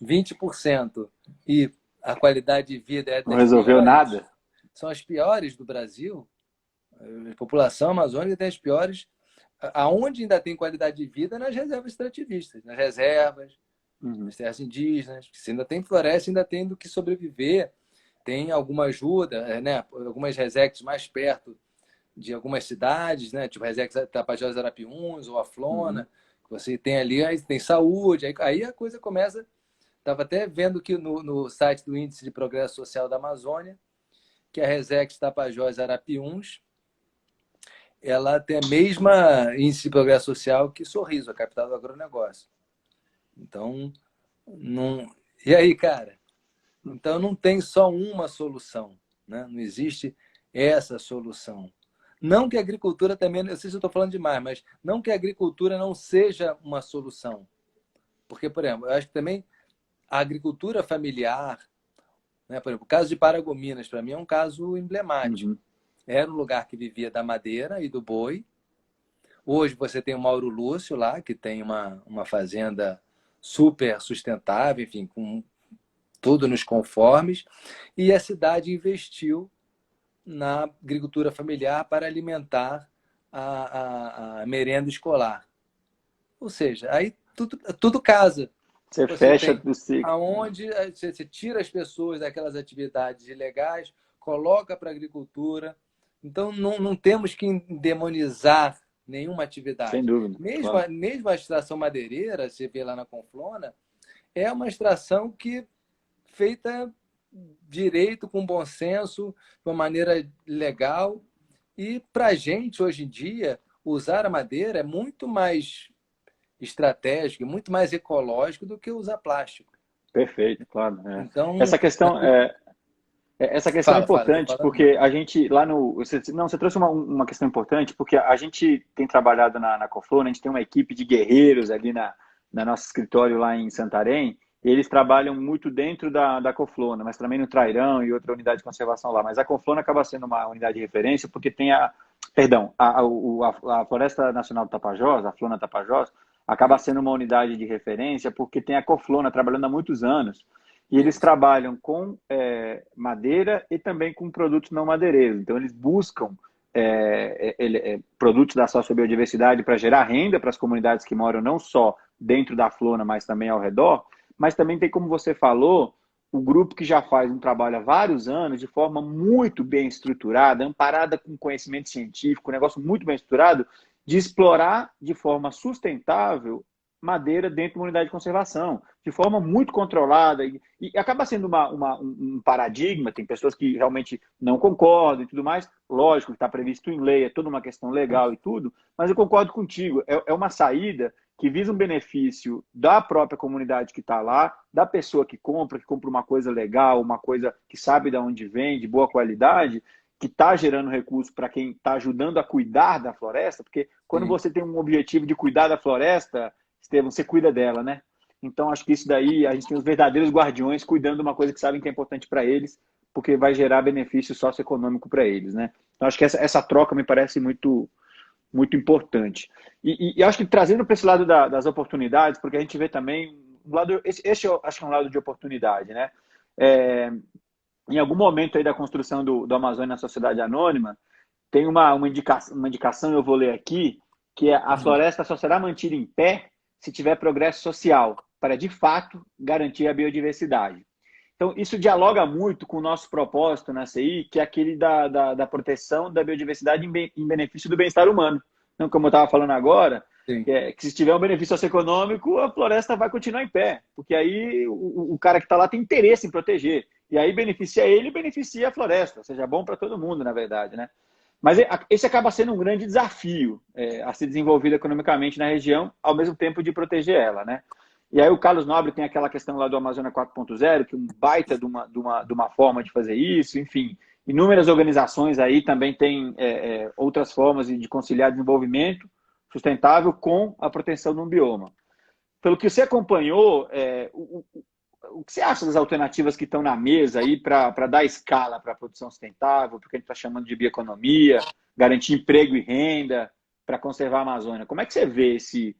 20% e a qualidade de vida é das não resolveu piores, nada. São as piores do Brasil. A população amazônica tem as piores. Aonde ainda tem qualidade de vida nas reservas extrativistas, nas reservas, nas terras indígenas. Se ainda tem floresta, ainda tem do que sobreviver. Tem alguma ajuda, né? Algumas resex mais perto de algumas cidades, né? Tipo Resex Tapajós Arapiuns ou Aflona, que você tem ali, aí tem saúde, aí a coisa começa. Estava até vendo que no site do Índice de Progresso Social da Amazônia, que a Resex Tapajós Arapiuns, ela tem a mesma índice de progresso social que Sorriso, a capital do agronegócio. Então, não... E aí, cara? Então, não tem só uma solução, né? Não existe essa solução. Não que a agricultura também, eu sei se eu estou falando demais, mas não que a agricultura não seja uma solução. Porque, por exemplo, eu acho que também a agricultura familiar, né? Por exemplo, o caso de Paragominas, para mim, é um caso emblemático. Uhum. Era um lugar que vivia da madeira e do boi. Hoje você tem o Mauro Lúcio lá, que tem uma fazenda super sustentável, enfim, com tudo nos conformes, e a cidade investiu na agricultura familiar para alimentar a merenda escolar. Ou seja, aí tudo casa. Você Você fecha tem do ciclo. aonde você tira as pessoas daquelas atividades ilegais, coloca para a agricultura. Então, não temos que demonizar nenhuma Sem atividade. dúvida, Mesmo, claro. mesmo a extração madeireira, você vê lá na Conflona, é uma extração que feita direito, com bom senso, de uma maneira legal. E para a gente, hoje em dia, usar a madeira é muito mais estratégico, muito mais ecológico do que usar plástico. Perfeito, claro. É. Então, Essa questão essa questão é fala, estou importante falando. porque a gente lá no. Você trouxe uma questão importante, porque a gente tem trabalhado na Coflona, a gente tem uma equipe de guerreiros ali na nosso escritório lá em Santarém, e eles trabalham muito dentro da Coflona, mas também no Trairão e outra unidade de conservação lá. Mas a Coflona acaba sendo uma unidade de referência porque tem perdão, a Floresta Nacional do Tapajós, a Flona Tapajós, acaba Isso, sendo uma unidade de referência porque tem a Coflona trabalhando há muitos anos. E eles isso. trabalham com madeira e também com produtos não madeireiros. Então, eles buscam produtos da sociobiodiversidade para gerar renda para as comunidades que moram não só dentro da Flona, mas também ao redor. Mas também tem, como você falou, o grupo que já faz um trabalho há vários anos, de forma muito bem estruturada, amparada com conhecimento científico, um negócio muito bem estruturado, de explorar de forma sustentável madeira dentro de uma unidade de conservação, de forma muito controlada, e acaba sendo um paradigma. Tem pessoas que realmente não concordam e tudo mais, lógico que está previsto em lei, é toda uma questão legal e tudo, mas eu concordo contigo, é uma saída que visa um benefício da própria comunidade que está lá, da pessoa que compra uma coisa legal, uma coisa que sabe de onde vem, de boa qualidade, que está gerando recurso para quem está ajudando a cuidar da floresta, porque quando Sim. você tem um objetivo de cuidar da floresta, Estevam, você cuida dela, né? Então, acho que isso daí, a gente tem os verdadeiros guardiões cuidando de uma coisa que sabem que é importante para eles, porque vai gerar benefício socioeconômico para eles, né? Então, acho que essa troca me parece muito, muito importante. E acho que trazendo para esse lado das oportunidades, porque a gente vê também um lado, esse eu acho que é um lado de oportunidade, né? Em algum momento aí da construção do Amazônia na sociedade anônima, tem uma indicação, eu vou ler aqui, que é: a floresta só será mantida em pé se tiver progresso social, para de fato garantir a biodiversidade. Então, isso dialoga muito com o nosso propósito na CI, que é aquele da proteção da biodiversidade em benefício do bem-estar humano. Então, como eu estava falando agora, Sim. que se tiver um benefício socioeconômico, a floresta vai continuar em pé, porque aí o cara que está lá tem interesse em proteger. E aí beneficia ele e beneficia a floresta, ou seja, é bom para todo mundo, na verdade, né? Mas esse acaba sendo um grande desafio a ser desenvolvido economicamente na região, ao mesmo tempo de proteger ela, né? E aí o Carlos Nobre tem aquela questão lá do Amazônia 4.0, que é um baita de uma forma de fazer isso, enfim. Inúmeras organizações aí também têm outras formas de conciliar desenvolvimento sustentável com a proteção de um bioma. Pelo que você acompanhou, o que você acha das alternativas que estão na mesa aí para dar escala para a produção sustentável, porque a gente está chamando de bioeconomia, garantir emprego e renda para conservar a Amazônia? Como é que você vê esse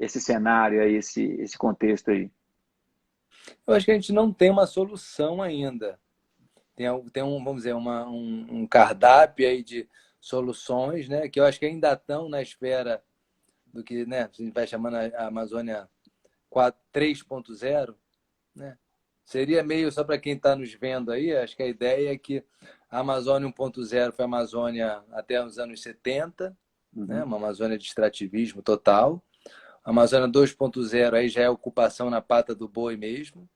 cenário aí, esse contexto aí? Eu acho que a gente não tem uma solução ainda. Tem vamos dizer, um cardápio aí de soluções, né, que eu acho que ainda estão na esfera do que, né, a gente vai chamando a Amazônia 3.0, né? Seria meio, só para quem está nos vendo aí, acho que a ideia é que a Amazônia 1.0 foi a Amazônia até os anos 70, né? Uhum. Uma Amazônia de extrativismo total. A Amazônia 2.0 aí já é ocupação na pata do boi mesmo.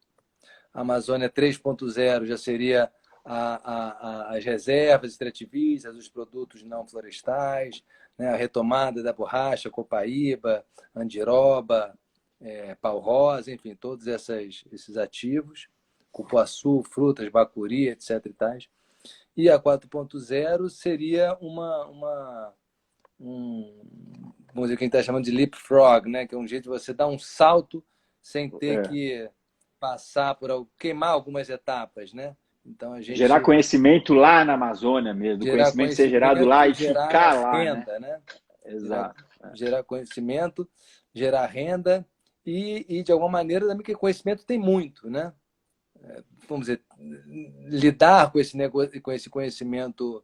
A Amazônia 3.0 já seria as reservas extrativistas, os produtos não florestais, né? A retomada da borracha, copaíba, andiroba, pau-rosa, enfim, todos esses ativos, cupuaçu, frutas, bacuri, etc. E a 4.0 seria vamos dizer, o que a gente está chamando de leapfrog, né? Que é um jeito de você dar um salto sem ter que passar queimar algumas etapas, né? Então a Gerar gente conhecimento lá na Amazônia mesmo, o gerar conhecimento ser gerado lá conhecimento, e gerar ficar lá, né? renda, né? Exato. Gerar conhecimento, gerar renda e de alguma maneira também que conhecimento tem muito, né? Vamos dizer, lidar com esse negócio, com esse conhecimento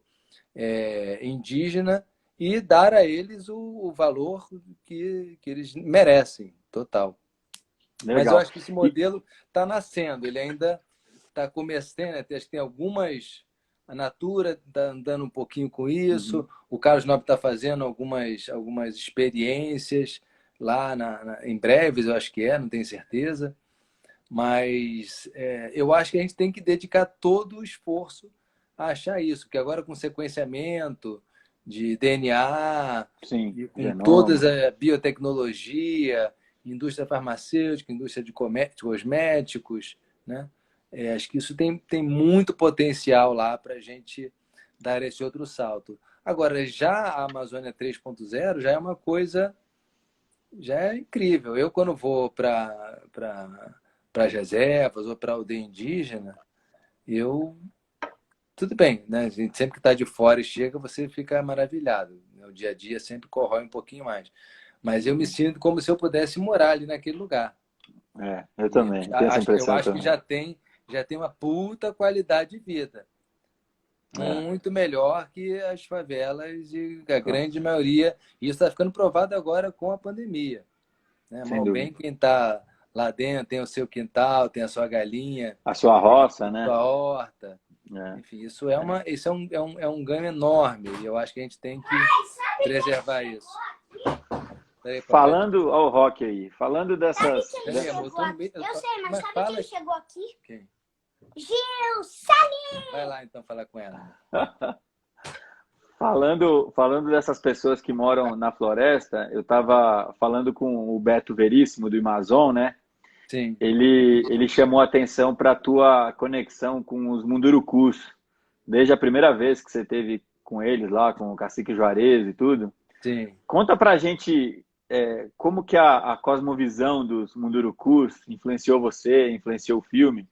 indígena e dar a eles o valor que eles merecem, total. Mas eu Legal. acho que esse modelo está nascendo, ele ainda está começando, né? Acho que tem algumas. A Natura está andando um pouquinho com isso, o Carlos Nobre está fazendo algumas experiências lá em breves, eu acho que não tenho certeza. Mas eu acho que a gente tem que dedicar todo o esforço a achar isso, porque agora com sequenciamento de DNA, Sim, e com toda genoma. a biotecnologia, indústria farmacêutica, indústria de cosméticos, né? Acho que isso tem muito potencial lá para a gente dar esse outro salto. Agora, já a Amazônia 3.0 já é uma coisa, já é incrível. Eu, quando vou para as reservas ou para a aldeia indígena, eu tudo bem, né? A gente sempre que está de fora e chega, você fica maravilhado. O dia a dia sempre corrói um pouquinho mais. Mas eu me sinto como se eu pudesse morar ali naquele lugar. Eu E também, tenho essa eu impressão acho que também. já tem uma puta qualidade de vida. É, Muito melhor que as favelas e a grande maioria. E isso está ficando provado agora com a pandemia, né? sem Mal bem, dúvida. quem está lá dentro tem o seu quintal, tem a sua galinha, A sua tem roça, a né? sua horta. É, Enfim, isso é um ganho enorme e eu acho que a gente tem que preservar isso. Peraí, papai. falando ao rock aí, falando Sabe dessas. quem Peraí, amor, chegou eu tô no aqui? meio. Eu sei, mas sabe Fala. quem chegou aqui? Quem? Gil Salim! Vai lá então falar com ela. Falando dessas pessoas que moram na floresta, eu estava falando com o Beto Veríssimo do Amazon, né? Sim, Ele chamou a atenção para a tua conexão com os Mundurucus, desde a primeira vez que você teve com eles lá, com o Cacique Juarez e tudo. sim. Conta pra gente como que a cosmovisão dos Mundurucus influenciou você, influenciou o filme.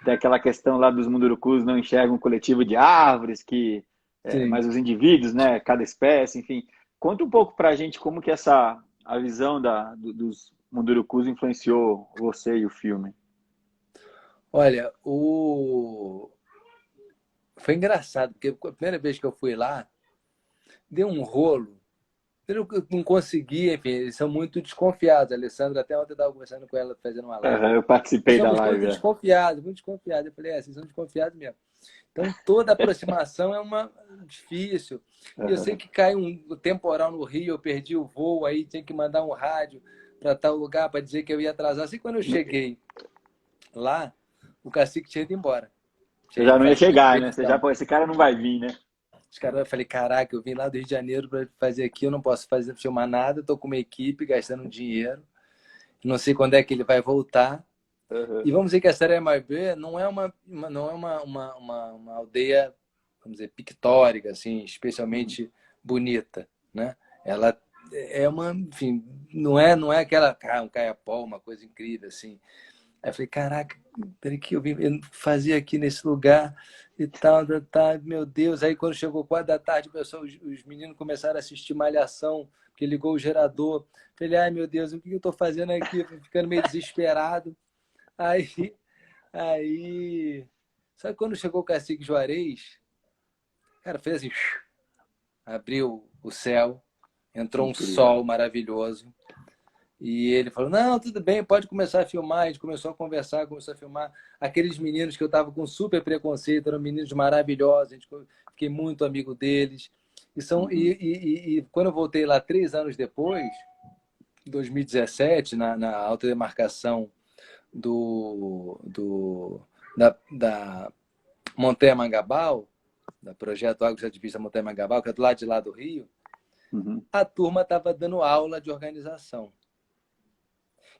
Tem aquela questão lá dos Mundurucus não enxergam um coletivo de árvores, Sim. mas os indivíduos, né, cada espécie, enfim. Conta um pouco pra gente como que a visão dos Mundurucus influenciou você e o filme. Olha, foi engraçado, porque a primeira vez que eu fui lá, deu um rolo. Eu não consegui, enfim, eles são muito desconfiados. A Alessandra, até ontem eu estava conversando com ela, fazendo uma live. Eu Nós participei da somos live. muito desconfiados, muito desconfiados. Eu falei, vocês são desconfiados mesmo. Então, toda aproximação é uma difícil. E eu sei que caiu um temporal no Rio, eu perdi o voo, aí tinha que mandar um rádio para tal lugar para dizer que eu ia atrasar. Assim, quando eu cheguei lá, o cacique tinha ido embora. Você Tinha já ido não ia fazer uma chegar, né? Você já, expedição. pô, esse cara não vai vir, né? Os caras, eu falei, caraca, eu vim lá do Rio de Janeiro para fazer aqui, eu não posso filmar nada, estou com uma equipe gastando dinheiro, não sei quando é que ele vai voltar. E vamos dizer que a Saré-Mabé não é uma aldeia, vamos dizer, pictórica, assim, especialmente bonita, né? Ela é enfim, não é aquela, um caiapó, uma coisa incrível, assim. Aí eu falei, caraca, peraí que eu fazia aqui nesse lugar e tal, meu Deus. Aí quando chegou 4 da tarde, os meninos começaram a assistir Malhação, que ligou o gerador. Falei, ai meu Deus, o que eu estou fazendo aqui? Ficando meio desesperado. Aí, aí... Só que quando chegou o Cacique Juarez, cara, fez assim, abriu o céu, entrou um Incrível. sol maravilhoso. E ele falou, não, tudo bem, pode começar a filmar. A gente começou a conversar, começou a filmar. Aqueles meninos que eu estava com super preconceito, eram meninos maravilhosos, fiquei muito amigo deles. E quando eu voltei lá 3 anos depois, em 2017, na alta demarcação da Montanha Mangabal, da Projeto Águas de Ativista Montanha Mangabal, que é do lado de lá do Rio, a turma estava dando aula de organização.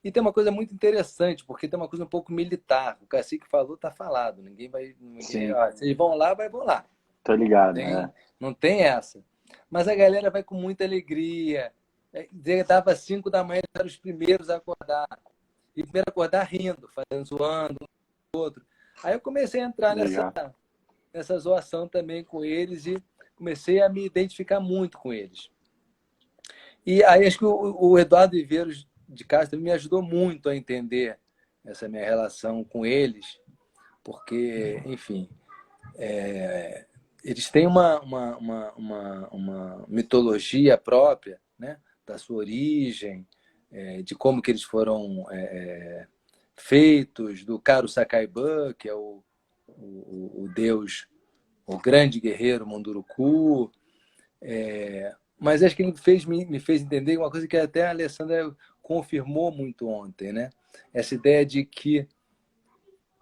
E tem uma coisa muito interessante, porque tem uma coisa um pouco militar. O cacique falou, tá falado. Ninguém vai. Sim, Vocês vão lá, vão lá. tô Não ligado. tem, não tem essa. Mas a galera vai com muita alegria. Dava 5 da manhã, eram os primeiros a acordar. E primeiro a acordar rindo, fazendo, zoando um com o outro. Aí eu comecei a entrar Legal. nessa zoação também com eles e comecei a me identificar muito com eles. E aí acho que o Eduardo Viveiros de Castro me ajudou muito a entender essa minha relação com eles, porque, enfim, eles têm uma mitologia própria, né, da sua origem, de como que eles foram feitos, do Karo Sakaiban, que é o deus, o grande guerreiro Munduruku. Mas acho que ele me fez entender uma coisa que até a Alessandra confirmou muito ontem, né? Essa ideia de que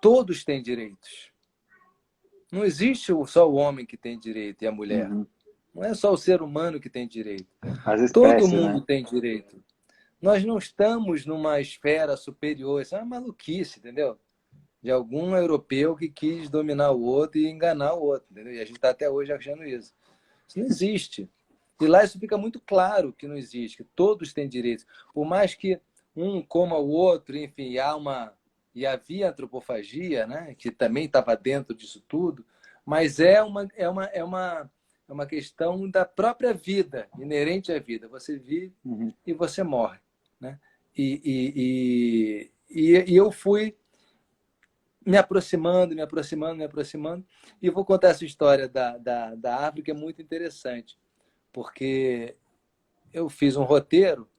todos têm direitos. Não existe só o homem que tem direito e a mulher. Uhum. Não é só o ser humano que tem direito. As Todo espécies, mundo né? tem direito. Nós não estamos numa esfera superior. Isso é uma maluquice, entendeu? De algum europeu que quis dominar o outro e enganar o outro, entendeu? E a gente está até hoje achando isso. Isso não existe. E lá isso fica muito claro que não existe, que todos têm direitos. Por mais que um coma o outro, enfim, e havia antropofagia, né, que também estava dentro disso tudo, mas é uma questão da própria vida, inerente à vida. Você vive e você morre, né? E eu fui me aproximando, e vou contar essa história da árvore, que é muito interessante, porque eu fiz um roteiro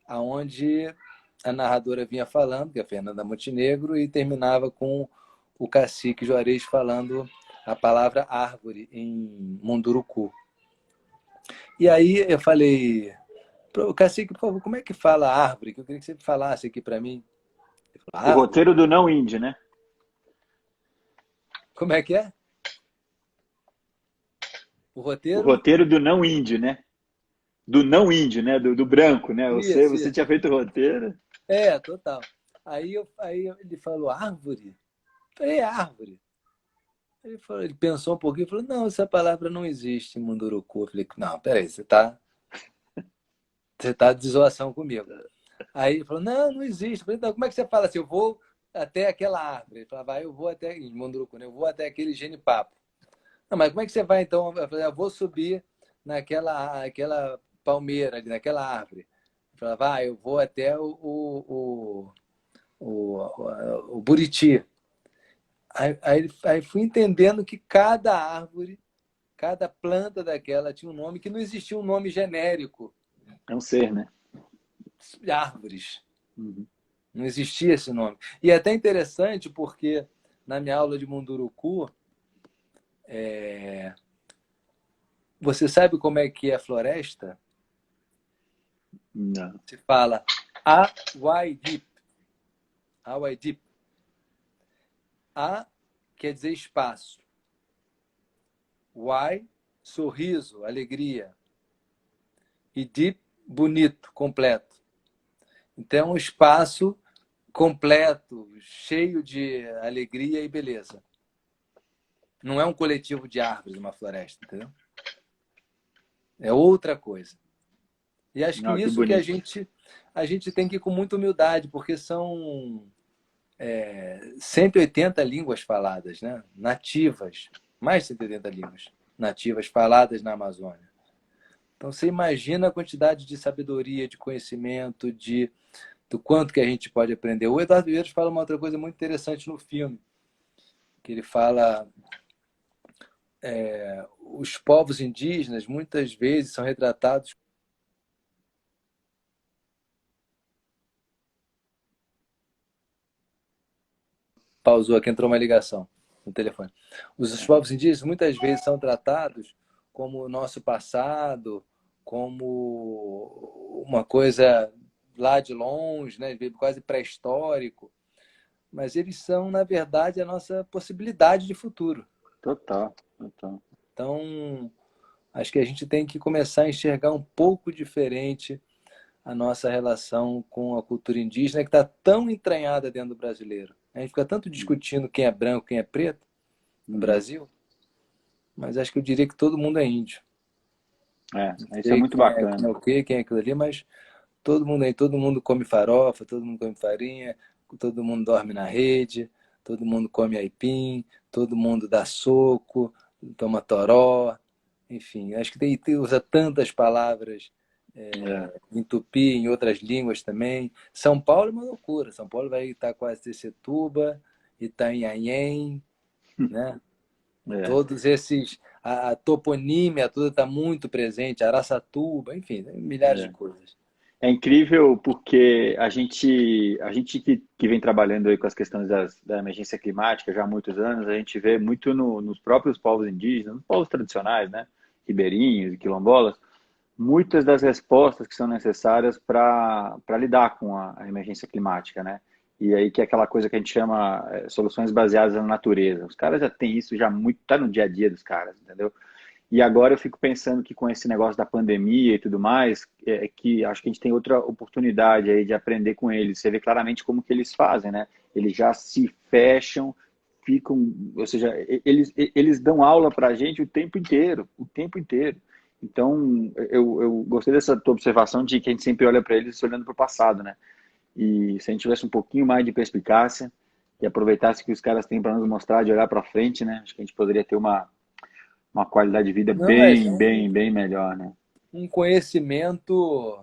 onde a narradora vinha falando, que é a Fernanda Montenegro, e terminava com o cacique Juarez falando a palavra árvore em Munduruku. E aí eu falei, cacique, por favor, como é que fala árvore? Que eu queria que você falasse aqui para mim. Ele falou, O árvore? roteiro do não indie, né? Como é que é? O O roteiro? roteiro do não indie, né? Do não indie, né? Do branco, né? Isso, Você isso. tinha feito o roteiro. Total. Aí ele falou, árvore? Eu falei, árvore. Ele pensou um pouquinho e falou, não, essa palavra não existe em Munduruku. Eu falei, não, peraí, você tá de zoação comigo. Aí ele falou, não, não existe. Eu falei, então, como é que você fala assim? Eu vou até aquela árvore. Ele falava, eu vou até, em Munduruku, né? Eu vou até aquele genipapo. Não, mas como é que você vai então? Eu falei, eu vou subir aquela palmeira ali, naquela árvore. Ele falava, eu vou até o Buriti. Aí fui entendendo que cada árvore, cada planta daquela tinha um nome, que não existia um nome genérico É um ser, né? de árvores. Não existia esse nome. E é até interessante porque na minha aula de Munduruku, você sabe como é que é floresta? Não. Se fala Awaidip. Awaidip. A quer dizer espaço. Wai, sorriso, alegria. E Deep, bonito, completo. Então, é um espaço completo, cheio de alegria e beleza. Não é um coletivo de árvores, uma floresta, entendeu? É outra coisa. E acho que Não, que isso que a bonito. gente tem que ir com muita humildade, porque são 180 línguas faladas, né? Nativas, mais de 180 línguas nativas faladas na Amazônia. Então, você imagina a quantidade de sabedoria, de conhecimento, do quanto que a gente pode aprender. O Eduardo Viveiros fala uma outra coisa muito interessante no filme, que ele fala os povos indígenas muitas vezes são retratados. Pausou aqui, entrou uma ligação no telefone. Os povos indígenas muitas vezes são tratados como o nosso passado, como uma coisa lá de longe, né? Quase pré-histórico. Mas eles são, na verdade, a nossa possibilidade de futuro. Total, total. Então, acho que a gente tem que começar a enxergar um pouco diferente a nossa relação com a cultura indígena, que está tão entranhada dentro do brasileiro. A gente fica tanto discutindo quem é branco, quem é preto no Brasil, mas acho que eu diria que todo mundo é índio. Isso é Sei muito quem é bacana. o quê, quem é aquilo ali, mas todo mundo come farofa, todo mundo come farinha, todo mundo dorme na rede, todo mundo come aipim, todo mundo dá soco, toma toró, enfim, acho que usa tantas palavras É, em tupi, em outras línguas também. São Paulo é uma loucura, São Paulo vai estar Itaquaquecetuba, Itanhaém, né? é. Todos esses, a toponímia toda está muito presente, Araçatuba, enfim, tem milhares de É. coisas. É incrível porque a gente que vem trabalhando aí com as questões da emergência climática já há muitos anos, a gente vê muito nos próprios povos indígenas, nos povos tradicionais, né, ribeirinhos e quilombolas, muitas das respostas que são necessárias para lidar com a emergência climática, né? E aí que é aquela coisa que a gente chama soluções baseadas na natureza. Os caras já têm isso já muito, tá no dia a dia dos caras, entendeu? E agora eu fico pensando que com esse negócio da pandemia e tudo mais, que acho que a gente tem outra oportunidade aí de aprender com eles. Você vê claramente como que eles fazem, né? Eles já se fecham, ficam, ou seja, eles dão aula para a gente o tempo inteiro. Então, eu gostei dessa tua observação de que a gente sempre olha para eles olhando para o passado, né? E se a gente tivesse um pouquinho mais de perspicácia e aproveitasse o que os caras têm para nos mostrar de olhar para frente, né? Acho que a gente poderia ter uma qualidade de vida Não, é bem, bem, bem melhor, né? um conhecimento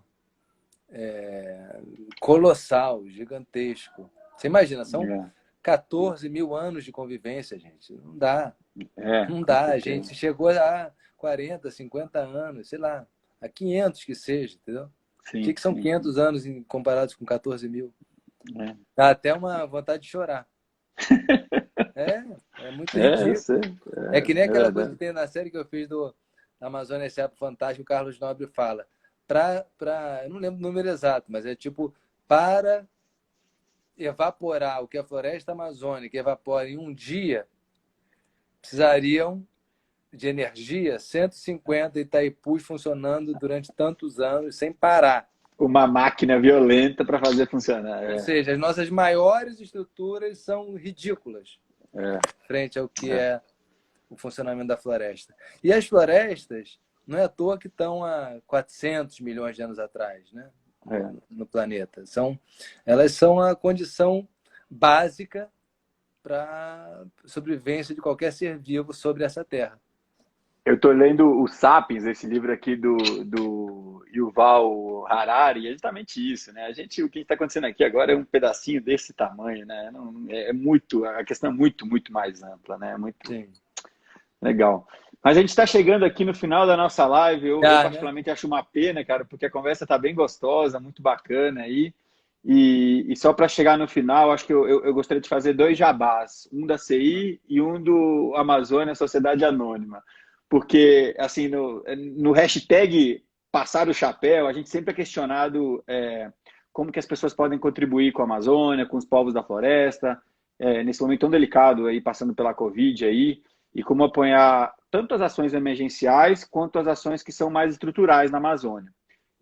colossal, gigantesco. Você imagina, são 14 mil anos de convivência, gente. Não dá. Não Com dá. A certeza. gente chegou a 40, 50 anos, sei lá, a 500 que seja, entendeu? O que, Sim, que são sim. 500 anos comparados com 14 mil? É, Dá até uma vontade de chorar. É, é muito eu sei. ridículo. É que nem É aquela coisa que verdade. tem na série que eu fiz do Amazônia S.A. Fantástico, o Carlos Nobre fala. Eu não lembro o número exato, mas é tipo, para evaporar o que a floresta amazônica evapora em um dia, precisariam de energia 150 Itaipus funcionando durante tantos anos sem parar. Uma máquina violenta para fazer funcionar. Ou seja, as nossas maiores estruturas são ridículas É, frente ao que é, é o funcionamento da floresta. E as florestas, não é à toa que estão há 400 milhões de anos atrás, né? é. No planeta. Elas são a condição básica para a sobrevivência de qualquer ser vivo sobre essa terra. Eu estou lendo o Sapiens, esse livro aqui do Yuval Harari, é justamente isso, né? O que está acontecendo aqui agora é um pedacinho desse tamanho, né? Não, a questão é muito, muito mais ampla, né? É muito Sim. legal. Mas a gente está chegando aqui no final da nossa live. Eu Né? particularmente acho uma pena, cara, porque a conversa está bem gostosa, muito bacana aí. E só para chegar no final, acho que eu gostaria de fazer dois jabás, um da CI e um do Amazônia Sociedade Anônima. Porque, assim, no hashtag passar o chapéu, a gente sempre é questionado como que as pessoas podem contribuir com a Amazônia, com os povos da floresta, nesse momento tão delicado aí, passando pela Covid aí, e como apoiar tanto as ações emergenciais quanto as ações que são mais estruturais na Amazônia.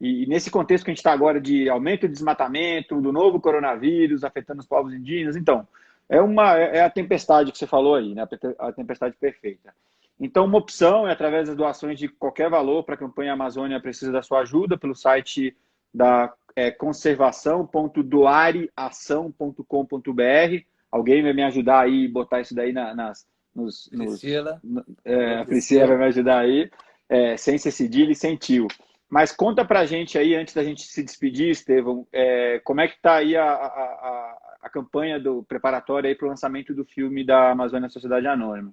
E nesse contexto que a gente está agora de aumento de desmatamento, do novo coronavírus afetando os povos indígenas, então, é a tempestade que você falou aí, né? A tempestade perfeita. Então, uma opção é através das doações de qualquer valor para a campanha Amazônia Precisa da Sua Ajuda, pelo site da conservação.doareação.com.br. Alguém vai me ajudar aí, botar isso daí Priscila. Alô, a Priscila vai Priscila. me ajudar aí, sem ser cedilha e sem tio. Mas conta pra gente aí, antes da gente se despedir, Estevão, como é que tá aí a campanha do preparatória aí para o lançamento do filme da Amazônia Sociedade Anônima?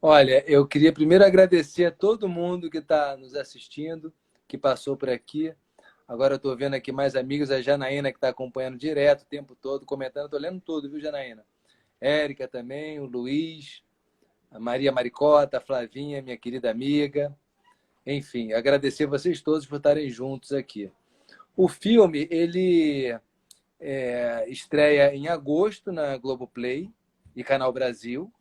Olha, eu queria primeiro agradecer a todo mundo que está nos assistindo, que passou por aqui. Agora eu estou vendo aqui mais amigos, a Janaína que está acompanhando direto o tempo todo, comentando, estou lendo tudo, viu, Janaína? Érica também, o Luiz, a Maria Maricota, a Flavinha, minha querida amiga. Enfim, agradecer vocês todos por estarem juntos aqui. O filme, ele estreia em agosto na Globoplay e Canal Brasil,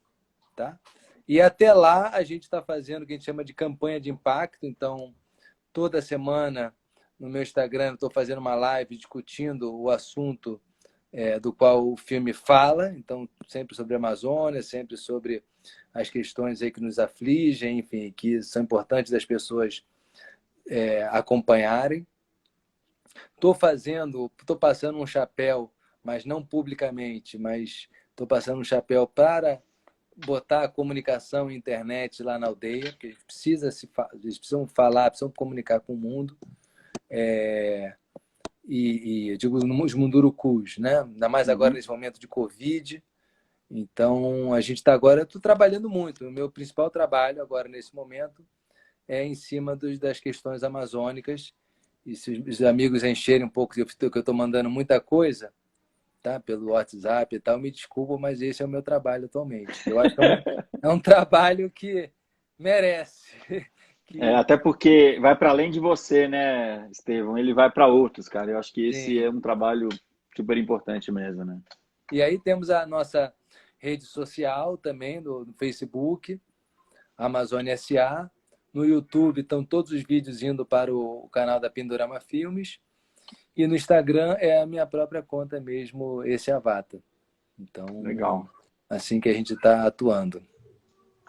tá? E até lá a gente está fazendo o que a gente chama de campanha de impacto. Então, toda semana no meu Instagram estou fazendo uma live discutindo o assunto do qual o filme fala. Então, sempre sobre a Amazônia, sempre sobre as questões aí que nos afligem, enfim, que são importantes das pessoas acompanharem. Estou passando um chapéu, mas não publicamente, mas estou passando um chapéu para botar a comunicação e internet lá na aldeia, porque eles precisam falar, precisam comunicar com o mundo. Eu digo os mundurucus, né? Ainda mais agora nesse momento de Covid. Então, a gente está agora, estou trabalhando muito. O meu principal trabalho agora, nesse momento, é em cima das questões amazônicas. E se os amigos encherem um pouco, que eu estou mandando muita coisa, tá? Pelo WhatsApp e tal, me desculpa, mas esse é o meu trabalho atualmente. Eu acho que é um trabalho que merece. Até porque vai para além de você, né, Estevão? Ele vai para outros, cara. Eu acho que esse Sim. é um trabalho super importante mesmo, né? E aí temos a nossa rede social também, do Facebook, Amazônia SA. No YouTube estão todos os vídeos indo para o canal da Pindorama Filmes. E no Instagram é a minha própria conta mesmo, esse Avata. Então, Legal. assim que a gente está atuando.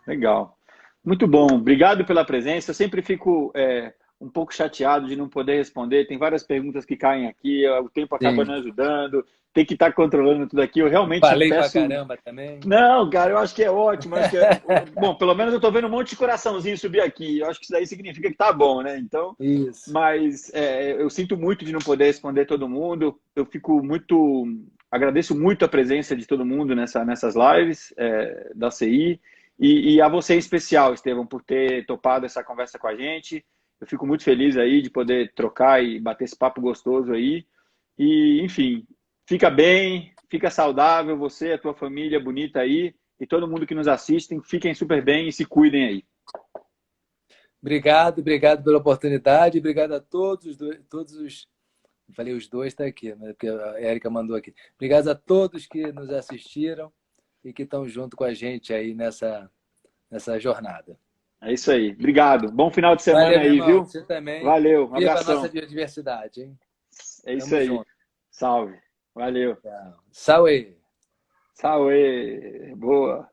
Legal. Muito bom. Obrigado pela presença. Eu sempre fico um pouco chateado de não poder responder. Tem várias perguntas que caem aqui, o tempo acaba Sim. não ajudando, tem que estar controlando tudo aqui. Eu realmente Falei peço... pra caramba também. Não, cara, eu acho que é ótimo. Acho que bom, pelo menos eu estou vendo um monte de coraçãozinho subir aqui. Eu acho que isso daí significa que tá bom, né? Então, Isso. mas eu sinto muito de não poder responder todo mundo. Eu fico muito... Agradeço muito a presença de todo mundo nessas lives da CI. E a você em especial, Estevão, por ter topado essa conversa com a gente. Eu fico muito feliz aí de poder trocar e bater esse papo gostoso aí. E, enfim, fica bem, fica saudável, você, a tua família bonita aí, e todo mundo que nos assiste, fiquem super bem e se cuidem aí. Obrigado pela oportunidade. Obrigado a todos os... Falei os dois, está aqui, né? Porque a Érica mandou aqui. Obrigado a todos que nos assistiram e que estão junto com a gente aí nessa jornada. É isso aí. Obrigado. Bom final de semana. Valeu, meu aí, irmão. viu? Você também. Valeu. Um Viva a nossa abração. biodiversidade, hein? É isso Tamo aí. junto. Salve. Valeu. Tchau. Salve. Salve. Boa.